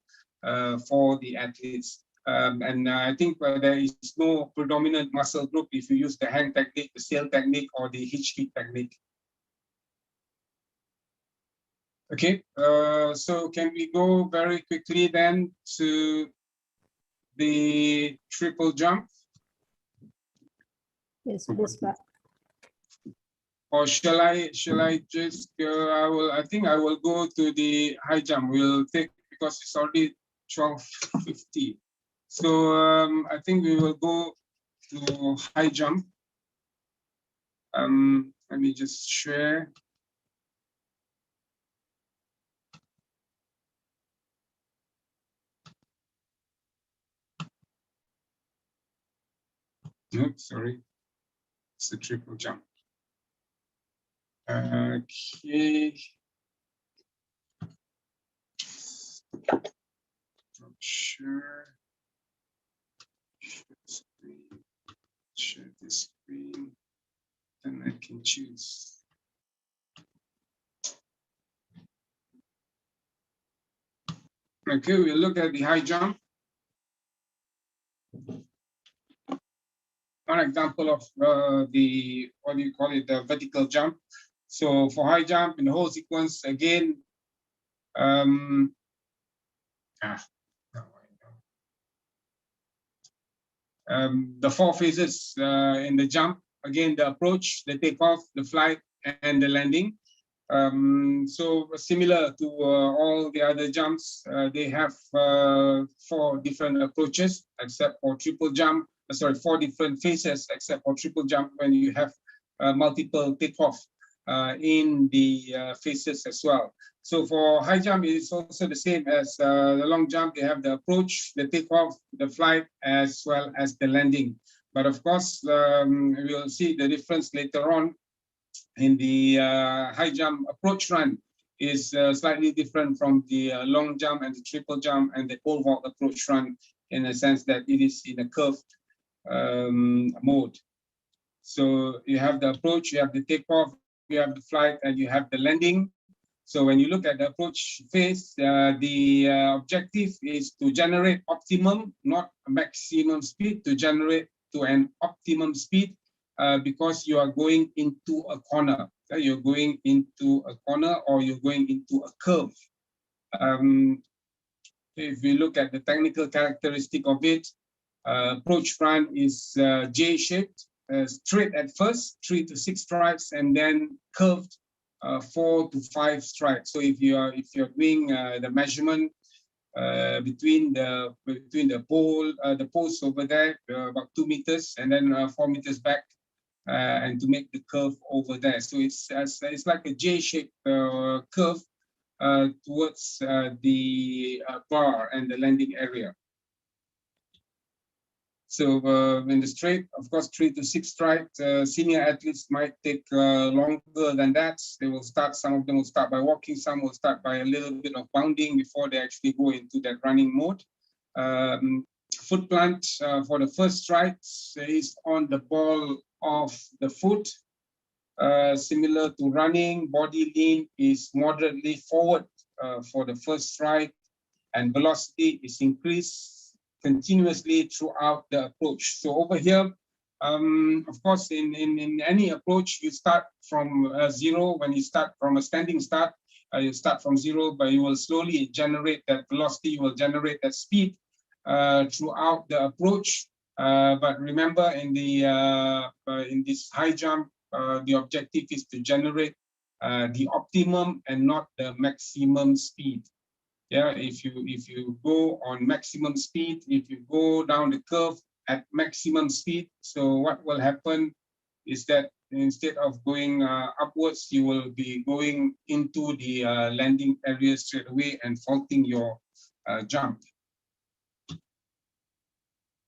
for the athletes. And I think there is no predominant muscle group if you use the hang technique, the sail technique, or the hitch kick technique. Okay, so can we go very quickly then to the triple jump? Yes, please, Pak. Or shall I just I think I will go to the high jump. We'll take, because it's already 12:50. So I think we will go to high jump. Let me just share. Oops, sorry. It's the triple jump. Okay. Share the screen, then I can choose. Okay, we'll look at the high jump. One example of the, what do you call it, the vertical jump. So for high jump, in the whole sequence, again, the four phases in the jump, again, the approach, the takeoff, the flight, and the landing. So similar to all the other jumps, they have 4 different approaches, except for triple jump. Sorry, 4 different phases, except for triple jump when you have multiple takeoff in the phases as well. So for high jump, it's also the same as the long jump. They have the approach, the takeoff, the flight, as well as the landing. But of course, we'll see the difference later on. In the high jump, approach run is slightly different from the long jump and the triple jump and the pole vault approach run, in a sense that it is in a curved mode. So you have the approach, you have the takeoff, you have the flight, and you have the landing. So when you look at the approach phase, the objective is to generate optimum, not maximum speed, to generate to an optimum speed because you are going into a corner. You're going into a corner or you're going into a curve. If we look at the technical characteristic of it, approach run is J-shaped, straight at first, 3 to 6 strikes, and then curved 4 to 5 strikes. So if you're doing the measurement between the pole, the post over there, about 2 meters, and then 4 meters back, and to make the curve over there. So it's like a J-shaped curve towards the bar and the landing area. So in the straight, of course, 3 to 6 strikes, senior athletes might take longer than that. They will start, some of them will start by walking, some will start by a little bit of bounding before they actually go into that running mode. Foot plant for the first strike is on the ball of the foot. Similar to running, body lean is moderately forward for the first strike, and velocity is increased continuously throughout the approach. So over here, of course, in any approach, you start from 0. When you start from a standing start, you start from 0, but you will slowly generate that velocity, you will generate that speed throughout the approach. But remember, in this high jump, the objective is to generate the optimum and not the maximum speed. Yeah, if you go on maximum speed, if you go down the curve at maximum speed, so what will happen is that instead of going upwards, you will be going into the landing area straight away and faulting your jump.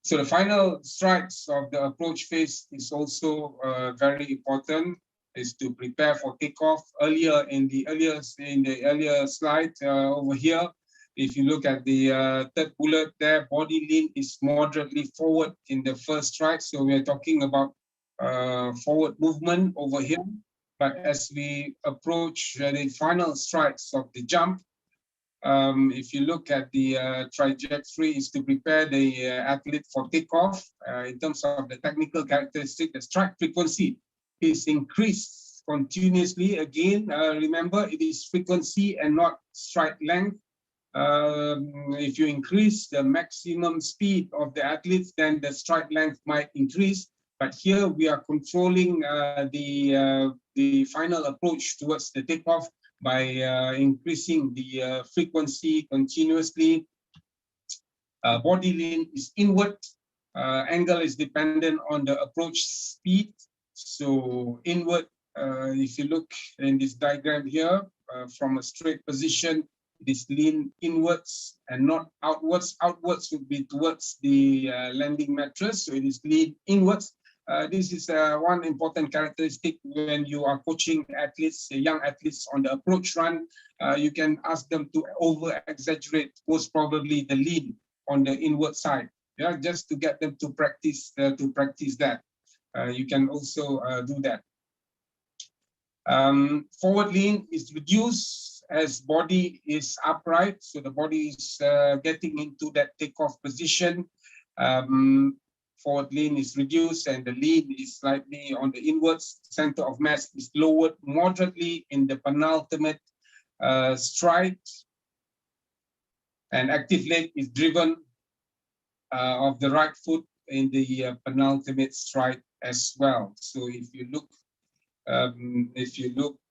So the final strikes of the approach phase is also very important, is to prepare for takeoff. Earlier in the earlier slide over here, if you look at the third bullet there, body lean is moderately forward in the first strike. So we are talking about forward movement over here. But as we approach the final strides of the jump, if you look at the trajectory, is to prepare the athlete for takeoff. In terms of the technical characteristic, the strike frequency is increased continuously. Again, remember, it is frequency and not strike length. If you increase the maximum speed of the athletes, then the strike length might increase. But here we are controlling the final approach towards the takeoff by increasing the frequency continuously. Body lean is inward. Angle is dependent on the approach speed. So inward, if you look in this diagram here, from a straight position, it is lean inwards and not outwards. Outwards would be towards the landing mattress. So it is lean inwards. This is one important characteristic when you are coaching athletes, young athletes on the approach run. You can ask them to over-exaggerate, most probably the lean on the inward side, yeah, just to get them to practice that. You can also do that. Forward lean is reduced as body is upright, so the body is getting into that takeoff position. Forward lean is reduced and the lean is slightly on the inwards. Center of mass is lowered moderately in the penultimate stride, and active leg is driven of the right foot in the penultimate stride as well. So if you look,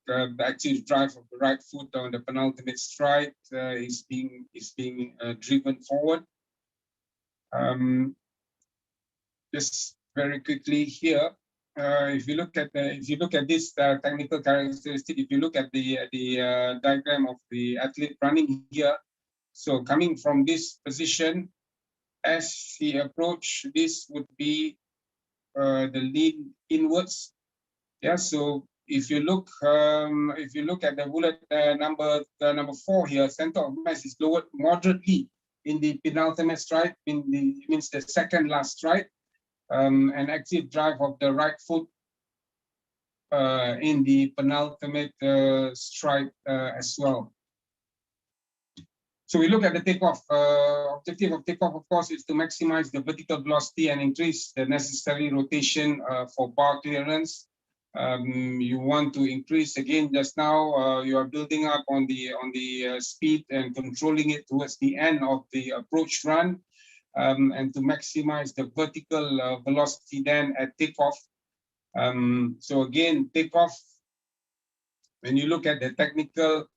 the active drive of the right foot on the penultimate stride is being driven forward. Just very quickly here, if you look at this technical characteristic, if you look at the diagram of the athlete running here, so coming from this position, as he approach, this would be the lean inwards. Yeah. So if you look at the bullet number 4 here, center of mass is lowered moderately in the penultimate stride, means the second last stride. An active drive of the right foot in the penultimate stride as well. So we look at the takeoff. Objective of takeoff, of course, is to maximize the vertical velocity and increase the necessary rotation for bar clearance. You want to increase again. Just now, you are building up on the speed and controlling it towards the end of the approach run. And to maximize the vertical velocity then at takeoff. So again, takeoff, when you look at the technical,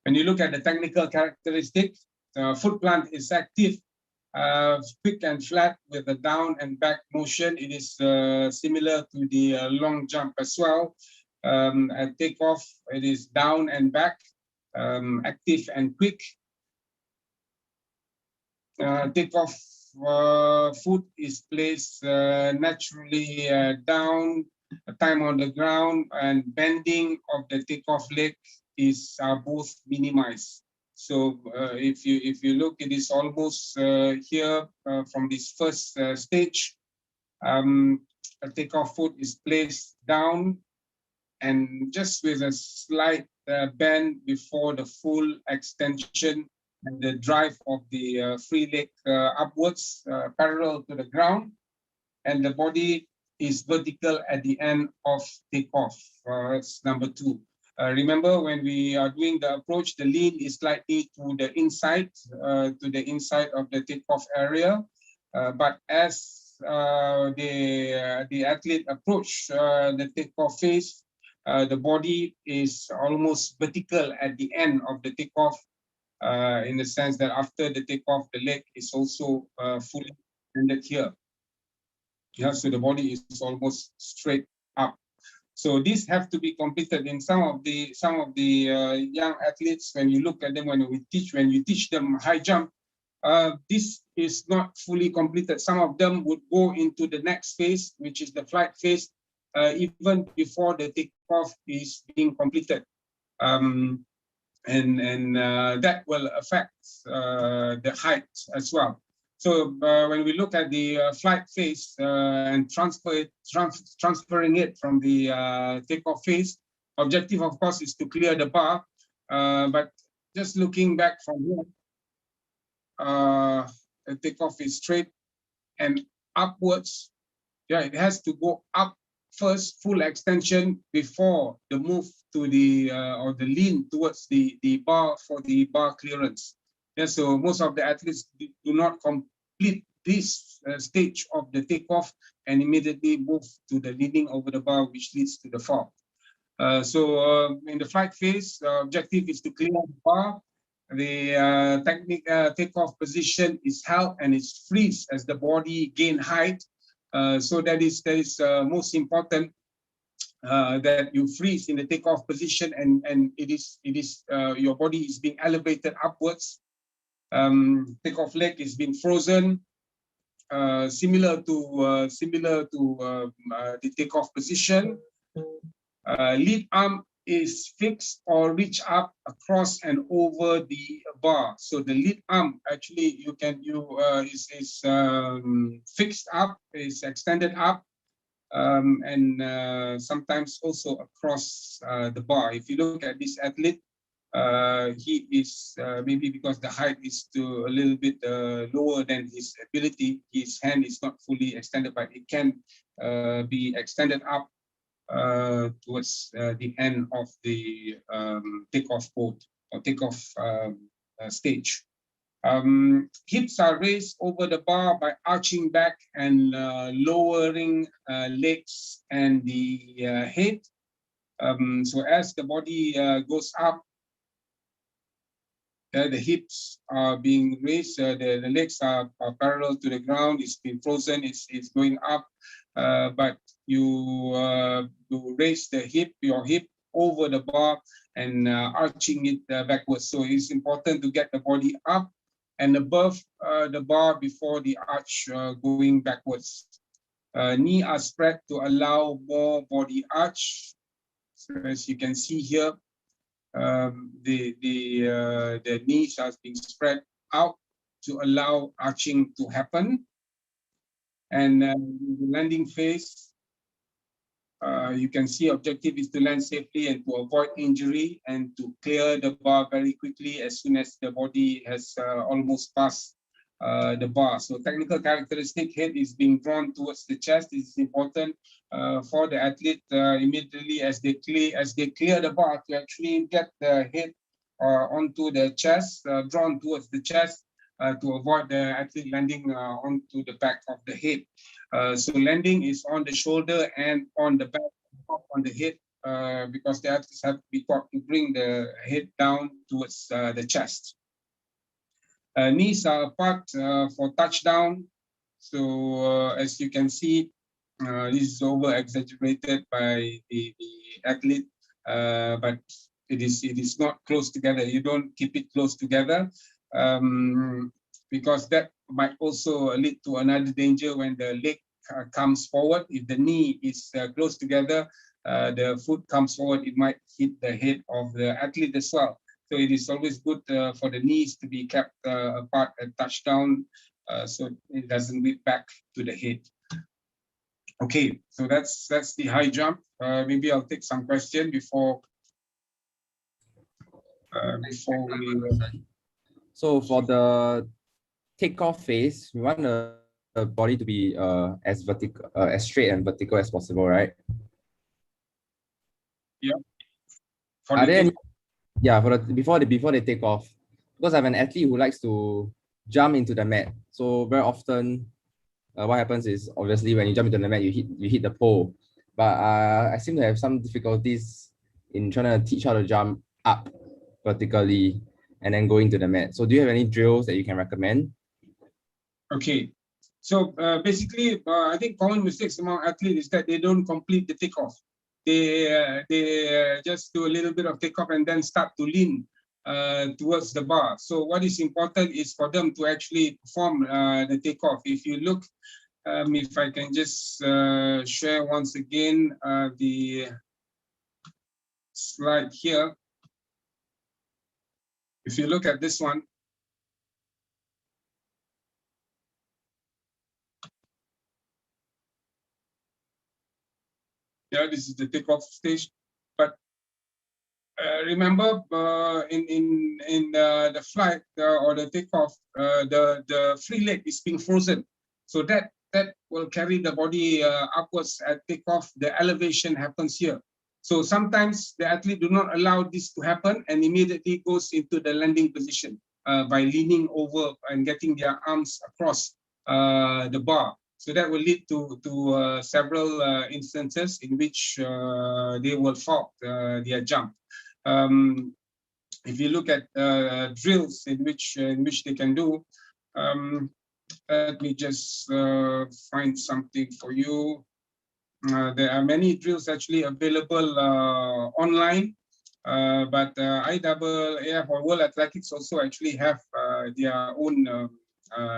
when you look at the technical characteristic, foot plant is active, quick and flat with a down and back motion. It is similar to the long jump as well. At takeoff, it is down and back. Active and quick. Takeoff foot is placed naturally down, time on the ground, and bending of the takeoff leg is both minimized. So if you look, it is almost here from this first stage. A takeoff foot is placed down and just with a slight bend before the full extension and the drive of the free leg upwards, parallel to the ground, and the body is vertical at the end of takeoff. That's number 2. Remember, when we are doing the approach, the lean is slightly to the inside of the takeoff area. But as the athlete approach the takeoff phase, the body is almost vertical at the end of the takeoff, in the sense that after the takeoff, the leg is also fully extended here. Yeah, so the body is almost straight up. So these have to be completed in some of the young athletes. When you look at them, when you teach them high jump, this is not fully completed. Some of them would go into the next phase, which is the flight phase, even before the takeoff is being completed. And that will affect the height as well. So when we look at the flight phase and transferring it from the takeoff phase, objective, of course, is to clear the bar. But just looking back from here, the takeoff is straight and upwards. Yeah, it has to go up first, full extension, before the move to the or the lean towards the bar for the bar clearance. Yeah, so most of the athletes do not complete this stage of the takeoff and immediately move to the leaning over the bar, which leads to the fall. So in the flight phase, objective is to clear the bar. The takeoff position is held and it's freeze as the body gain height. So that is most important, that you freeze in the takeoff position, and it is your body is being elevated upwards. Takeoff leg is being frozen, similar to the takeoff position. Lead arm is fixed or reach up across and over the bar. So the lead arm actually is fixed up, is extended up, and sometimes also across the bar. If you look at this athlete, he is maybe because the height is a little bit lower than his ability, his hand is not fully extended, but it can be extended up towards the end of the takeoff boat or takeoff stage. Hips are raised over the bar by arching back and lowering legs and the head. So as the body goes up, the hips are being raised, the legs are parallel to the ground, it's been frozen, it's going up, but you raise your hip over the bar and arching it backwards. So it's important to get the body up and above the bar before the arch going backwards. Knee are spread to allow more body arch. So as you can see here, the knees are being spread out to allow arching to happen. And in the landing phase, you can see objective is to land safely and to avoid injury and to clear the bar very quickly as soon as the body has almost passed the bar. So technical characteristic, head is being drawn towards the chest. This is important for the athlete immediately as they clear the bar to actually get the head onto the chest, drawn towards the chest to avoid the athlete landing onto the back of the head. So landing is on the shoulder and on the back, on the head, because the athletes have to be taught to bring the head down towards the chest. Knees are apart for touchdown. So as you can see, this is over exaggerated by the athlete, but it is not close together. You don't keep it close together because that might also lead to another danger when the leg comes forward. If the knee is close together, the foot comes forward, it might hit the head of the athlete as well. So it is always good for the knees to be kept apart at touchdown, so it doesn't whip back to the head. Okay, so that's the high jump. Maybe I'll take some question before we. So for the takeoff phase, we want the body to be as vertical, as straight and vertical as possible, right? Yeah. Are there any, yeah, before they take off, because I have an athlete who likes to jump into the mat. So very often, what happens is obviously when you jump into the mat, you hit the pole. But I seem to have some difficulties in trying to teach how to jump up vertically and then go into the mat. So do you have any drills that you can recommend? Okay, so basically, I think common mistakes among athletes is that they don't complete the takeoff. They just do a little bit of takeoff and then start to lean towards the bar. So what is important is for them to actually perform the takeoff. If you look, if I can just share once again the slide here. If you look at this one, Yeah, this is the takeoff stage. But remember, in the flight or the takeoff, the free leg is being frozen, so that will carry the body upwards at takeoff. The elevation happens here. So sometimes the athlete do not allow this to happen and immediately goes into the landing position by leaning over and getting their arms across the bar. So that will lead to several instances in which they will fault their jump. If you look at drills in which they can do, let me just find something for you. There are many drills actually available online, but IAAF or World Athletics also actually have their own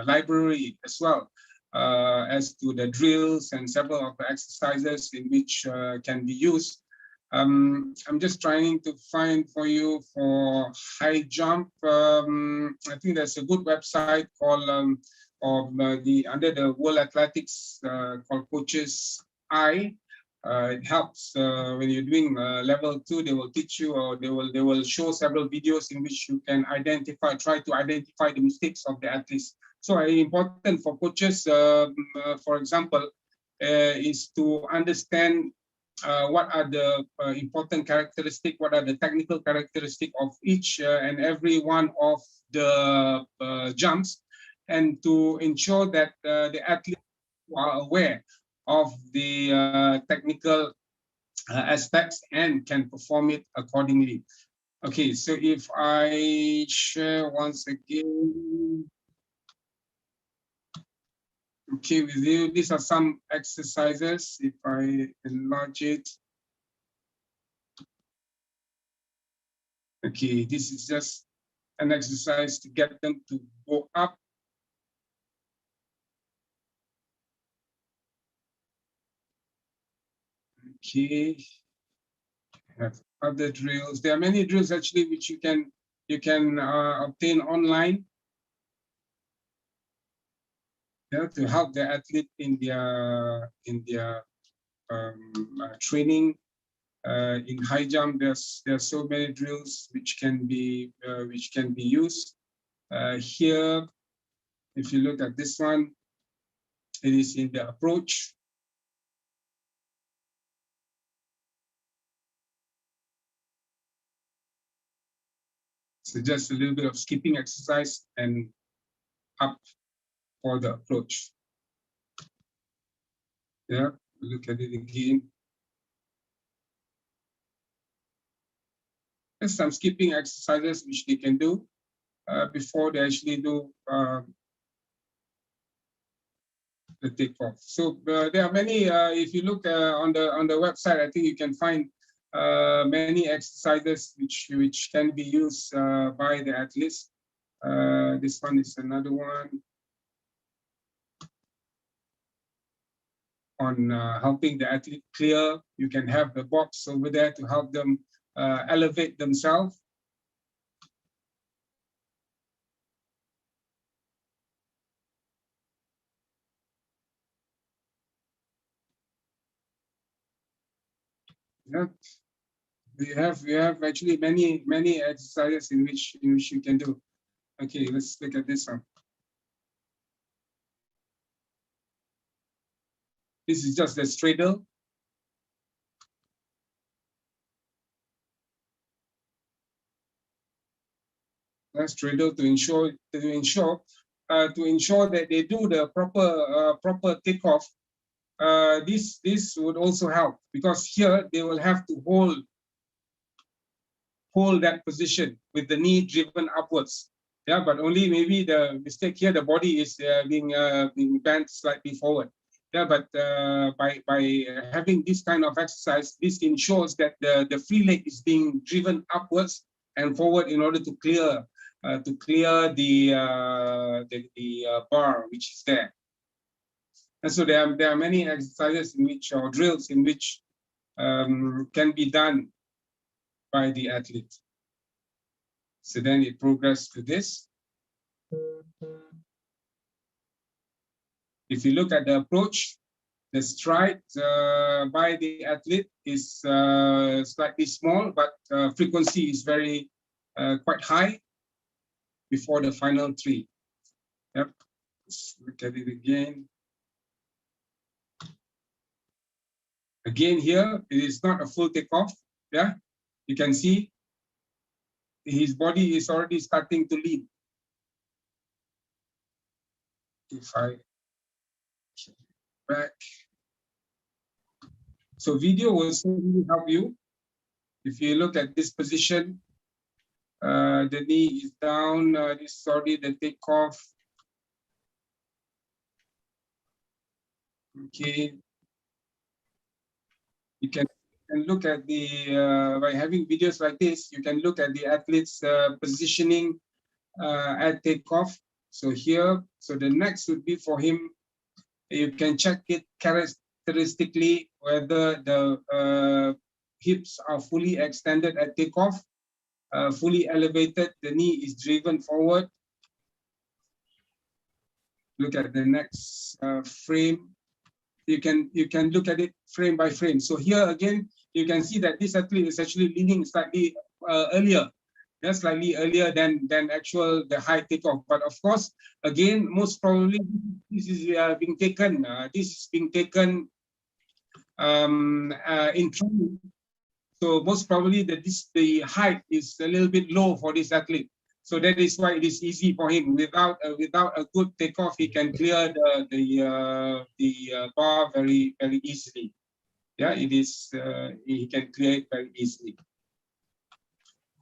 library as well as to the drills and several of the exercises in which can be used. I'm just trying to find for you for high jump. I think there's a good website called under the World Athletics called Coaches Eye. It helps when you're doing level 2. They will teach you, or they will show several videos in which you can try to identify the mistakes of the athletes. So important for coaches, for example, is to understand what are the important characteristics, what are the technical characteristics of each and every one of the jumps, and to ensure that the athletes are aware of the technical aspects and can perform it accordingly. Okay, so if I share once again, okay, with you, these are some exercises. If I enlarge it. Okay, this is just an exercise to get them to go up. Okay, have other drills. There are many drills actually which you can obtain online. Yeah, to help the athlete in their training. In high jump, there are so many drills which can be used. Here, if you look at this one, it is in the approach. So just a little bit of skipping exercise and up for the approach. Yeah, look at it again. There's some skipping exercises which they can do before they actually do the takeoff. So there are many. If you look on the website, I think you can find many exercises which can be used by the athletes. This one is another one on helping the athlete clear. You can have the box over there to help them elevate themselves. Yeah. We have actually many exercises in which you can do. Okay, let's look at this one. This is just the straddle. That's straddle to ensure that they do the proper takeoff. This would also help, because here they will have to hold that position with the knee driven upwards. Yeah, but only maybe the mistake here, the body is being bent slightly forward. Yeah, but by having this kind of exercise, this ensures that the free leg is being driven upwards and forward in order to clear the bar which is there. And so there are many exercises in which, or drills in which can be done by the athlete. So then it progressed to this. If you look at the approach, The stride by the athlete is slightly small, but frequency is very quite high before the final three. Yep. Let's look at it again. Again here, it is not a full takeoff. Yeah, you can see his body is already starting to lean. If I back. So video will certainly help you. If you look at this position, the knee is down, this is already the takeoff. Okay. You can look at the, by having videos like this, you can look at the athlete's positioning at takeoff. So here, so the next would be for him, you can check it characteristically whether the hips are fully extended at takeoff, fully elevated, the knee is driven forward. Look at the next frame. You can look at it frame by frame. So here again, you can see that this athlete is actually leaning slightly earlier. Yeah, slightly earlier than actual the high takeoff. But of course, again, most probably this is being taken. This is being taken in training. So most probably the height is a little bit low for this athlete. So that is why it is easy for him. Without a good takeoff, he can clear the bar very easily. Yeah, it is. He can clear it very easily.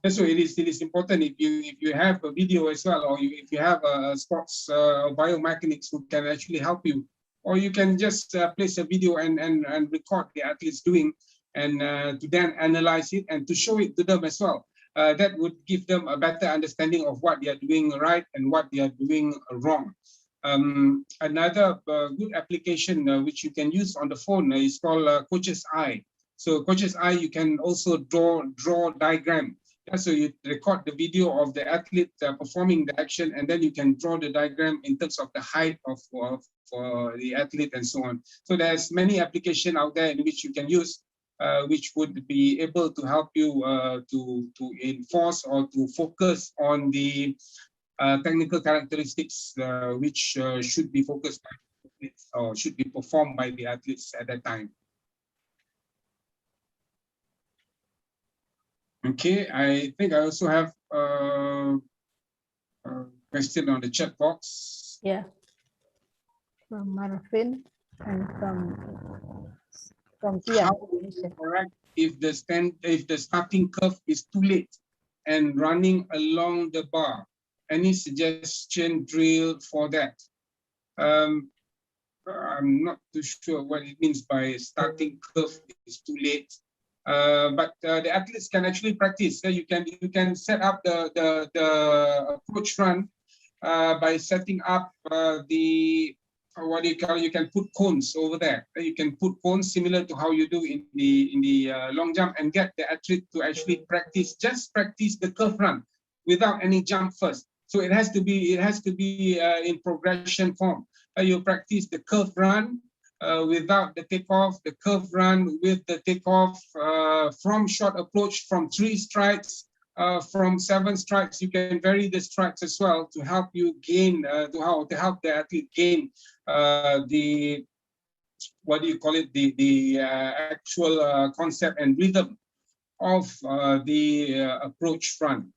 And so it is important if you have a video as well, or if you have a sports biomechanics who can actually help you, or you can just place a video and record the athletes doing, and to then analyze it and to show it to them as well. That would give them a better understanding of what they are doing right and what they are doing wrong. Another good application which you can use on the phone is called Coach's Eye. So Coach's Eye, you can also draw diagram. Yeah, so you record the video of the athlete performing the action, and then you can draw the diagram in terms of the height of the athlete and so on. So there's many applications out there in which you can use, which would be able to help you to enforce or to focus on the technical characteristics which should be focused by athletes or should be performed by the athletes at that time. Okay, I think I also have a question on the chat box. Yeah, from Marvin and from Tia. How is it correct if the starting curve is too late and running along the bar? Any suggestion drill for that? I'm not too sure what it means by starting curve is too late. But the athletes can actually practice. So you can set up the approach run by setting up the what do you call? You can put cones over there. You can put cones similar to how you do in the long jump, and get the athlete to actually practice the curve run without any jump first. So it has to be in progression form. You practice the curve run without the takeoff, the curve run with the takeoff, from short approach, from 3 strides, from 7 strides. You can vary the strides as well to help you gain, to help the athlete gain the, what do you call it, the actual concept and rhythm of the approach run.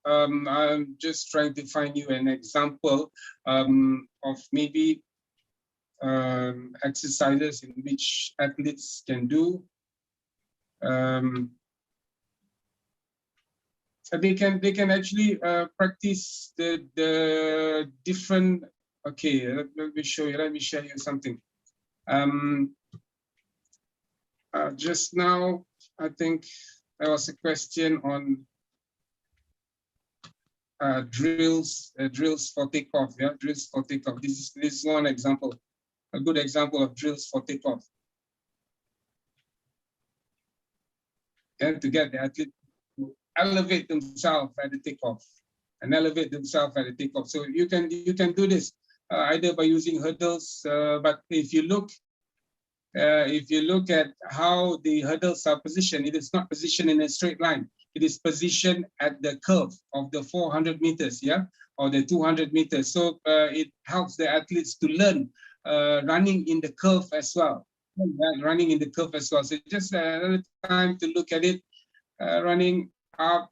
I'm just trying to find you an example of maybe exercises in which athletes can do. So they can actually practice the different. Okay, let me show you. Let me share you something. Just now, I think there was a question on drills for takeoff. Yeah, drills for takeoff. This is one example. A good example of drills for takeoff. And to get the athlete to elevate themselves at the takeoff, and elevate themselves at the takeoff. So you can do this either by using hurdles, but if you look if you look at how the hurdles are positioned, it is not positioned in a straight line. It is positioned at the curve of the 400 meters, yeah, or the 200 meters. So it helps the athletes to learn running in the curve as well. Running in the curve as well. So just another time to look at it, running up,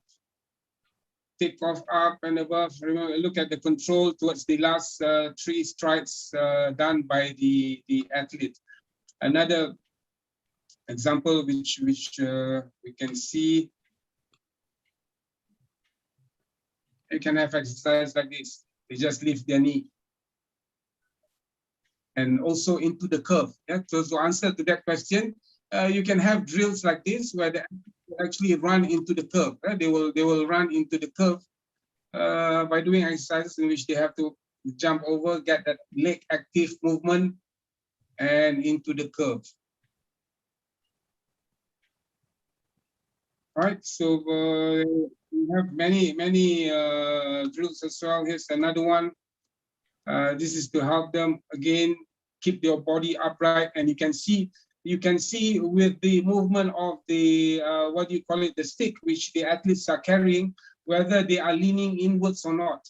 take off up and above. Remember, look at the control towards the last 3 strides done by the athlete. Another example which we can see, you can have exercise like this. They just lift their knee and also into the curve. Yeah. So to answer to that question, you can have drills like this where they actually run into the curve. Right? They will run into the curve by doing exercises in which they have to jump over, get that leg active movement, and into the curve. All right, so we have many drills as well. Here's another one. This is to help them again keep their body upright, and you can see with the movement of the what do you call it, the stick which the athletes are carrying, whether they are leaning inwards or not.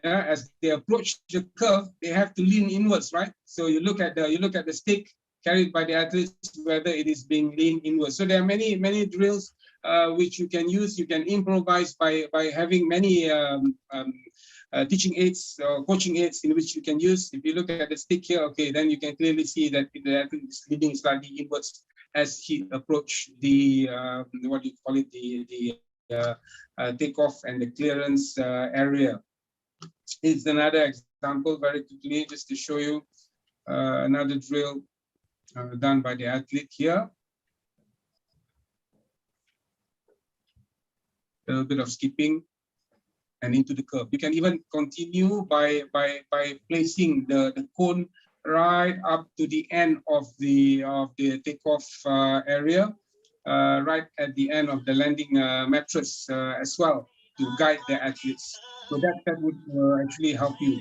Yeah, as they approach the curve, they have to lean inwards, right? So you look at the stick carried by the athletes, whether it is being leaned inwards. So there are many drills which you can use. You can improvise by having many teaching aids or coaching aids in which you can use. If you look at the stick here, okay, then you can clearly see that the athlete is leaning slightly inwards as he approach the what do you call it, the takeoff and the clearance area. Here's another example very quickly just to show you another drill done by the athlete here. A little bit of skipping and into the curve. You can even continue by placing the cone right up to the end of the takeoff area, right at the end of the landing mattress as well, to guide the athletes. So that would actually help you.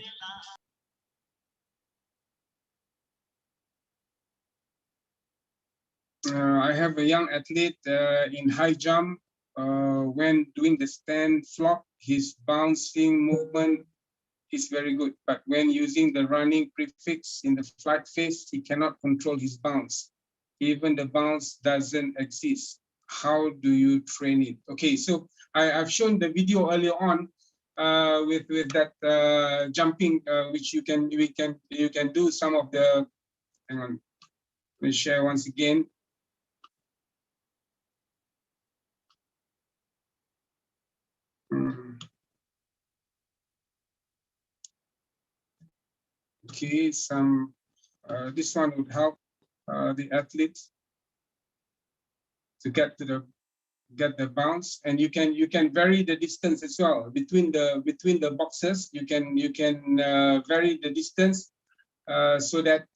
I have a young athlete in high jump. When doing the stand flop, his bouncing movement is very good. But when using the running prefix in the flight phase, he cannot control his bounce. Even the bounce doesn't exist. How do you train it? Okay, so I've shown the video earlier on with that jumping, which you can do some of the. Hang on, let me share once again. Okay, this one would help the athletes to get the bounce, and you can vary the distance as well between the boxes. You can vary the distance so that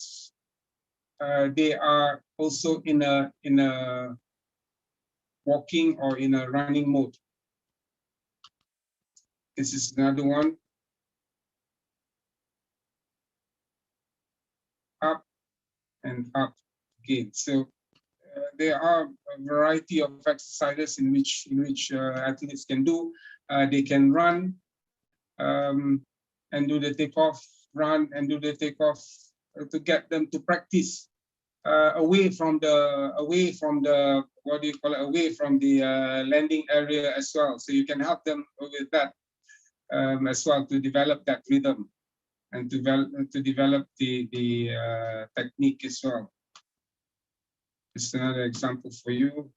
they are also in a walking or in a running mode. This is another one. Up and up again. So there are a variety of exercises in which athletes can do. They can run and do the takeoff, run and do the takeoff to get them to practice away from the what do you call it, away from the landing area as well. So you can help them with that as well, to develop that rhythm and to develop the technique as well. Just another example for you.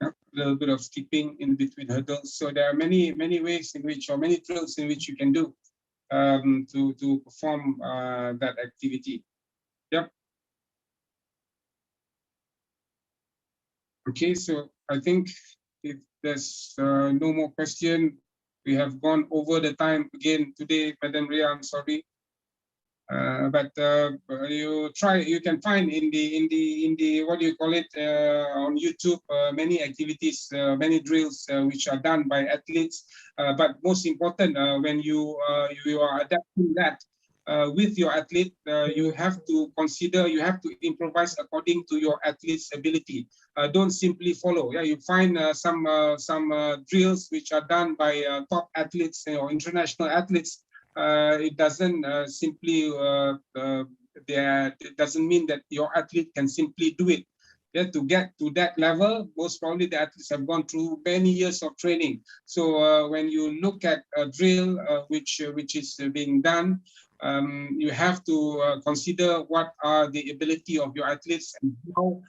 A little bit of skipping in between hurdles. So there are many ways in which, or many drills in which you can do to perform that activity. Yep. Okay, so I think if there's no more question, we have gone over the time again today, Madam Ria, I'm sorry. But you can find in the what do you call it, on YouTube, many activities, many drills which are done by athletes. But most important, when you are adapting that with your athlete, you have to consider, you have to improvise according to your athlete's ability. Don't simply follow. Yeah, you find some drills which are done by top athletes or international athletes. It doesn't simply it doesn't mean that your athlete can simply do it. Yeah, to get to that level, most probably the athletes have gone through many years of training. So when you look at a drill which is being done, you have to consider what are the ability of your athletes and how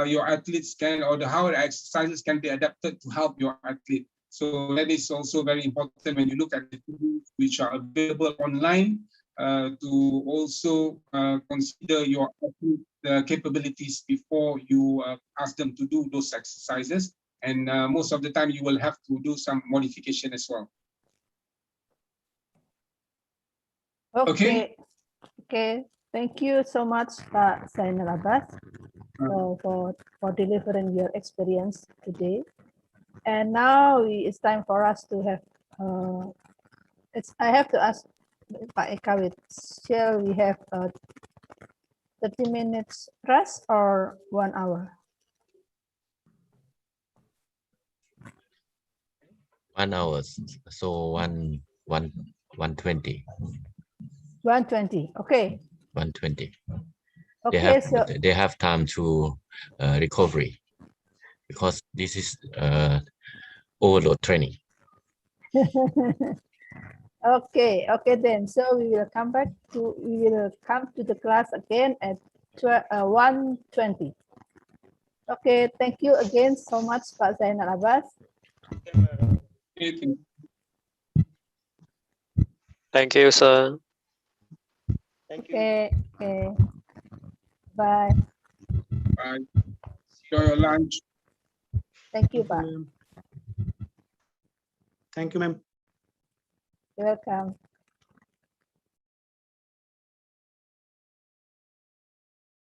your athletes can, or how the exercises can be adapted to help your athlete. So that is also very important when you look at the tools which are available online, to also consider your capabilities before you ask them to do those exercises. And most of the time you will have to do some modification as well. Okay. Okay. Thank you so much, Pak Zainal Abbas, for delivering your experience today. And now it's time for us to have, I have to ask Pak Ekawit, shall we have 30 minutes rest or 1 hour? 1 hour, so 120. 120, okay. 120. Okay, they have time to recovery, because this is overload training. Okay, then. So we will come to the class again at 1:20. Okay, thank you again so much, Pak Zainal Abbas. Thank you, sir. Okay. Bye. Bye. Enjoy your lunch. Thank you, Pak. Thank you, ma'am. You're welcome.